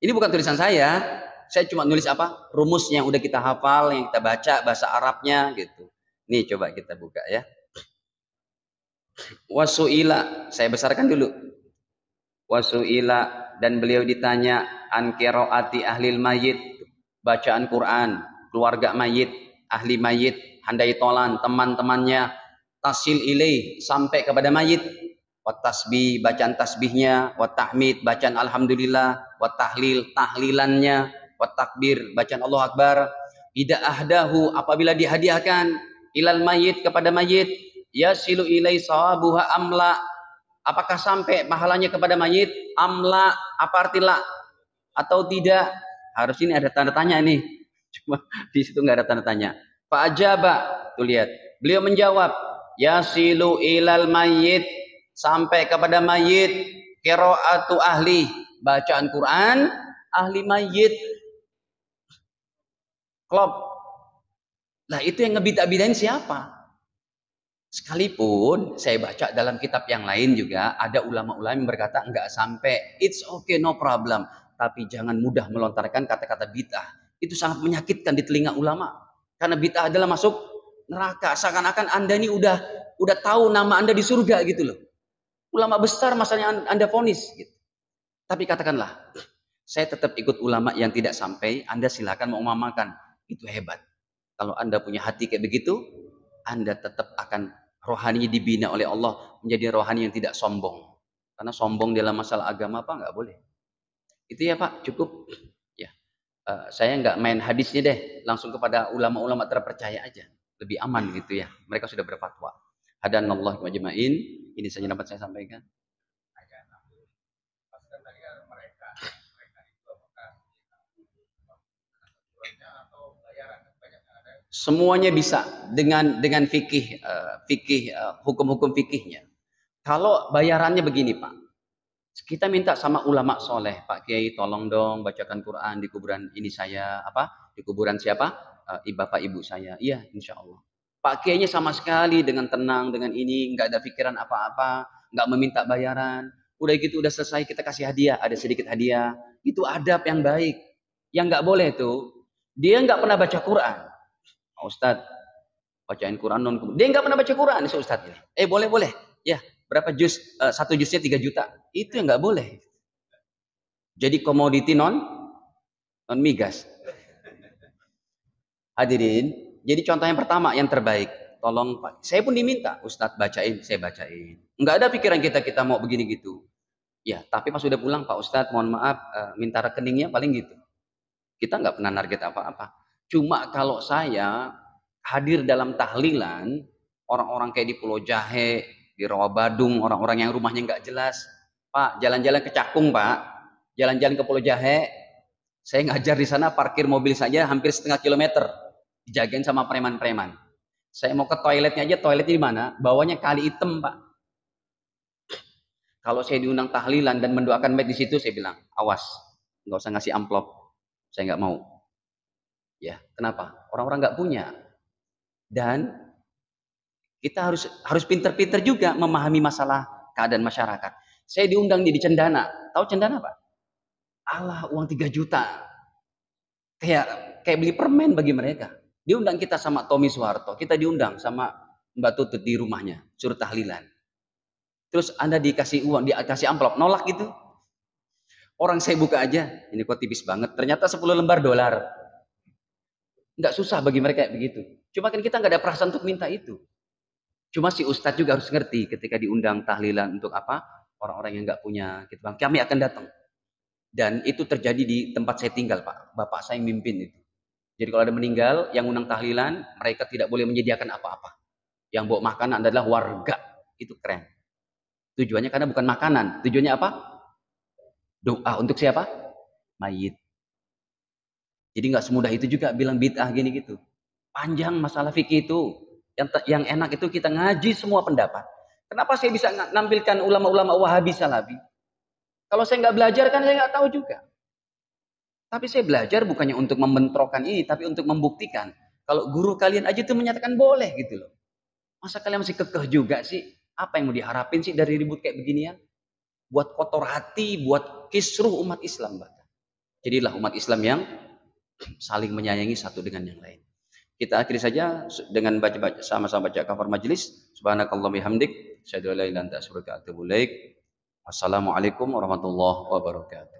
Ini bukan tulisan saya. Saya cuma nulis apa? Rumus yang udah kita hafal, yang kita baca bahasa Arabnya gitu. Nih coba kita buka ya. Wasu'ila, saya besarkan dulu. Wasu'ila, dan beliau ditanya an qiraati ahlil mayit, bacaan Quran, keluarga mayit, ahli mayit, handai tolan, teman-temannya, tasil ilaih, sampai kepada mayit, wa tasbih, bacaan tasbihnya, wa tahmid, bacaan alhamdulillah, wa tahlil, tahlilannya, wa takbir, bacaan Allah Akbar, ida ahdahu, apabila dihadiahkan, ilal mayit, kepada mayit, yasilu ilai sawabuha amla, apakah sampai pahalanya kepada mayit, amla, apa arti la, atau tidak. Harus ini ada tanda tanya nih, cuma di situ nggak ada tanda tanya. Fa ajaba, tuh lihat, beliau menjawab, yasilu ilal mayit, sampai kepada mayit, qiraatu ahli, bacaan Quran ahli mayit. Klop. Nah itu yang ngebida-bidain siapa? Sekalipun saya baca dalam kitab yang lain juga ada ulama-ulama yang berkata enggak sampai, it's okay, no problem, tapi jangan mudah melontarkan kata-kata bid'ah. Itu sangat menyakitkan di telinga ulama, karena bid'ah adalah masuk neraka, seakan-akan Anda ini udah tahu nama Anda di surga gitu loh. Ulama besar masalahnya Anda vonis gitu. Tapi katakanlah, saya tetap ikut ulama yang tidak sampai, Anda silakan mau memakan, itu hebat. Kalau Anda punya hati kayak begitu, Anda tetap akan rohaninya dibina oleh Allah menjadi rohani yang tidak sombong. Karena sombong dalam masalah agama apa nggak boleh. Itu ya Pak, cukup. Ya, saya nggak main hadisnya deh, langsung kepada ulama-ulama terpercaya aja, lebih aman gitu ya. Mereka sudah berfatwa. Hadanallahu wa ajma'in. Ini saja dapat saya sampaikan. Semuanya bisa dengan fikih, hukum-hukum fikihnya. Kalau bayarannya begini Pak, kita minta sama ulama soleh, Pak Kiai tolong dong bacakan Quran di kuburan ini saya, di kuburan siapa? Bapak ibu saya. Iya, insya Allah. Pak Kiainya sama sekali dengan tenang, dengan ini nggak ada pikiran apa-apa, nggak meminta bayaran. Udah gitu udah selesai kita kasih hadiah, ada sedikit hadiah. Itu adab yang baik. Yang nggak boleh tuh, dia nggak pernah baca Quran. Ustadz, bacain Quran non. Dia nggak pernah baca Quran, Ustadz ini. Boleh. Ya, berapa juz? 1 juznya 3 juta. Itu yang nggak boleh. Jadi komoditi non migas. Hadirin, jadi contoh yang pertama yang terbaik. Tolong Pak, saya pun diminta, Ustadz bacain, saya bacain. Nggak ada pikiran kita mau begini gitu. Ya, tapi pas udah pulang, Pak Ustadz, mohon maaf, minta rekeningnya paling gitu. Kita nggak pernah target apa-apa. Cuma kalau saya hadir dalam tahlilan, orang-orang kayak di Pulau Jahe, di Rawa Badung, orang-orang yang rumahnya nggak jelas, Pak, jalan-jalan ke Cakung, Pak, jalan-jalan ke Pulau Jahe, saya ngajar di sana, parkir mobil saja hampir setengah kilometer, dijagain sama preman-preman. Saya mau ke toiletnya aja, toiletnya di mana? Bawahnya kali hitam, Pak. Kalau saya diundang tahlilan dan mendoakan mayit di situ, saya bilang, awas, nggak usah ngasih amplop, saya nggak mau. Ya, kenapa? Orang-orang nggak punya. Dan kita harus pinter-pinter juga memahami masalah keadaan masyarakat. Saya diundang di Cendana, tahu Cendana, Pak? Allah, uang 3 juta. Kayak beli permen bagi mereka. Diundang kita sama Tommy Soeharto, kita diundang sama Mbak Tutut di rumahnya, suruh tahlilan. Terus Anda dikasih uang, dikasih amplop, nolak gitu. Orang saya buka aja, ini kok tipis banget, ternyata 10 lembar dolar. Nggak susah bagi mereka kayak begitu. Cuma kan kita nggak ada perasaan untuk minta itu. Cuma si Ustadz juga harus ngerti ketika diundang tahlilan untuk apa? Orang-orang yang nggak punya, gitu bang. Kami akan datang. Dan itu terjadi di tempat saya tinggal, Pak. Bapak saya yang mimpin itu. Jadi kalau ada meninggal, yang undang tahlilan, mereka tidak boleh menyediakan apa-apa. Yang bawa makanan adalah warga. Itu keren. Tujuannya karena bukan makanan. Tujuannya apa? Doa untuk siapa? Mayit. Jadi nggak semudah itu juga bilang bid'ah gini gitu. Panjang masalah fikih itu. Yang enak itu kita ngaji semua pendapat. Kenapa saya bisa nampilkan ulama-ulama Wahabi Salafi? Kalau saya nggak belajar kan saya nggak tahu juga. Tapi saya belajar bukannya untuk membentrokan ini, tapi untuk membuktikan. Kalau guru kalian aja itu menyatakan boleh gitu loh. Masa kalian masih kekeh juga sih? Apa yang mau diharapin sih dari ribut kayak beginian? Buat kotor hati, buat kisruh umat Islam bahkan. Jadilah umat Islam yang saling menyayangi satu dengan yang lain. Kita akhiri saja dengan baca sama-sama baca kafar majelis. Subhanakallahumma bihamdik, asyhadu an la ilaha illa anta astaghfiruka wa atubu ilaik. Wassalamualaikum warahmatullahi wabarakatuh.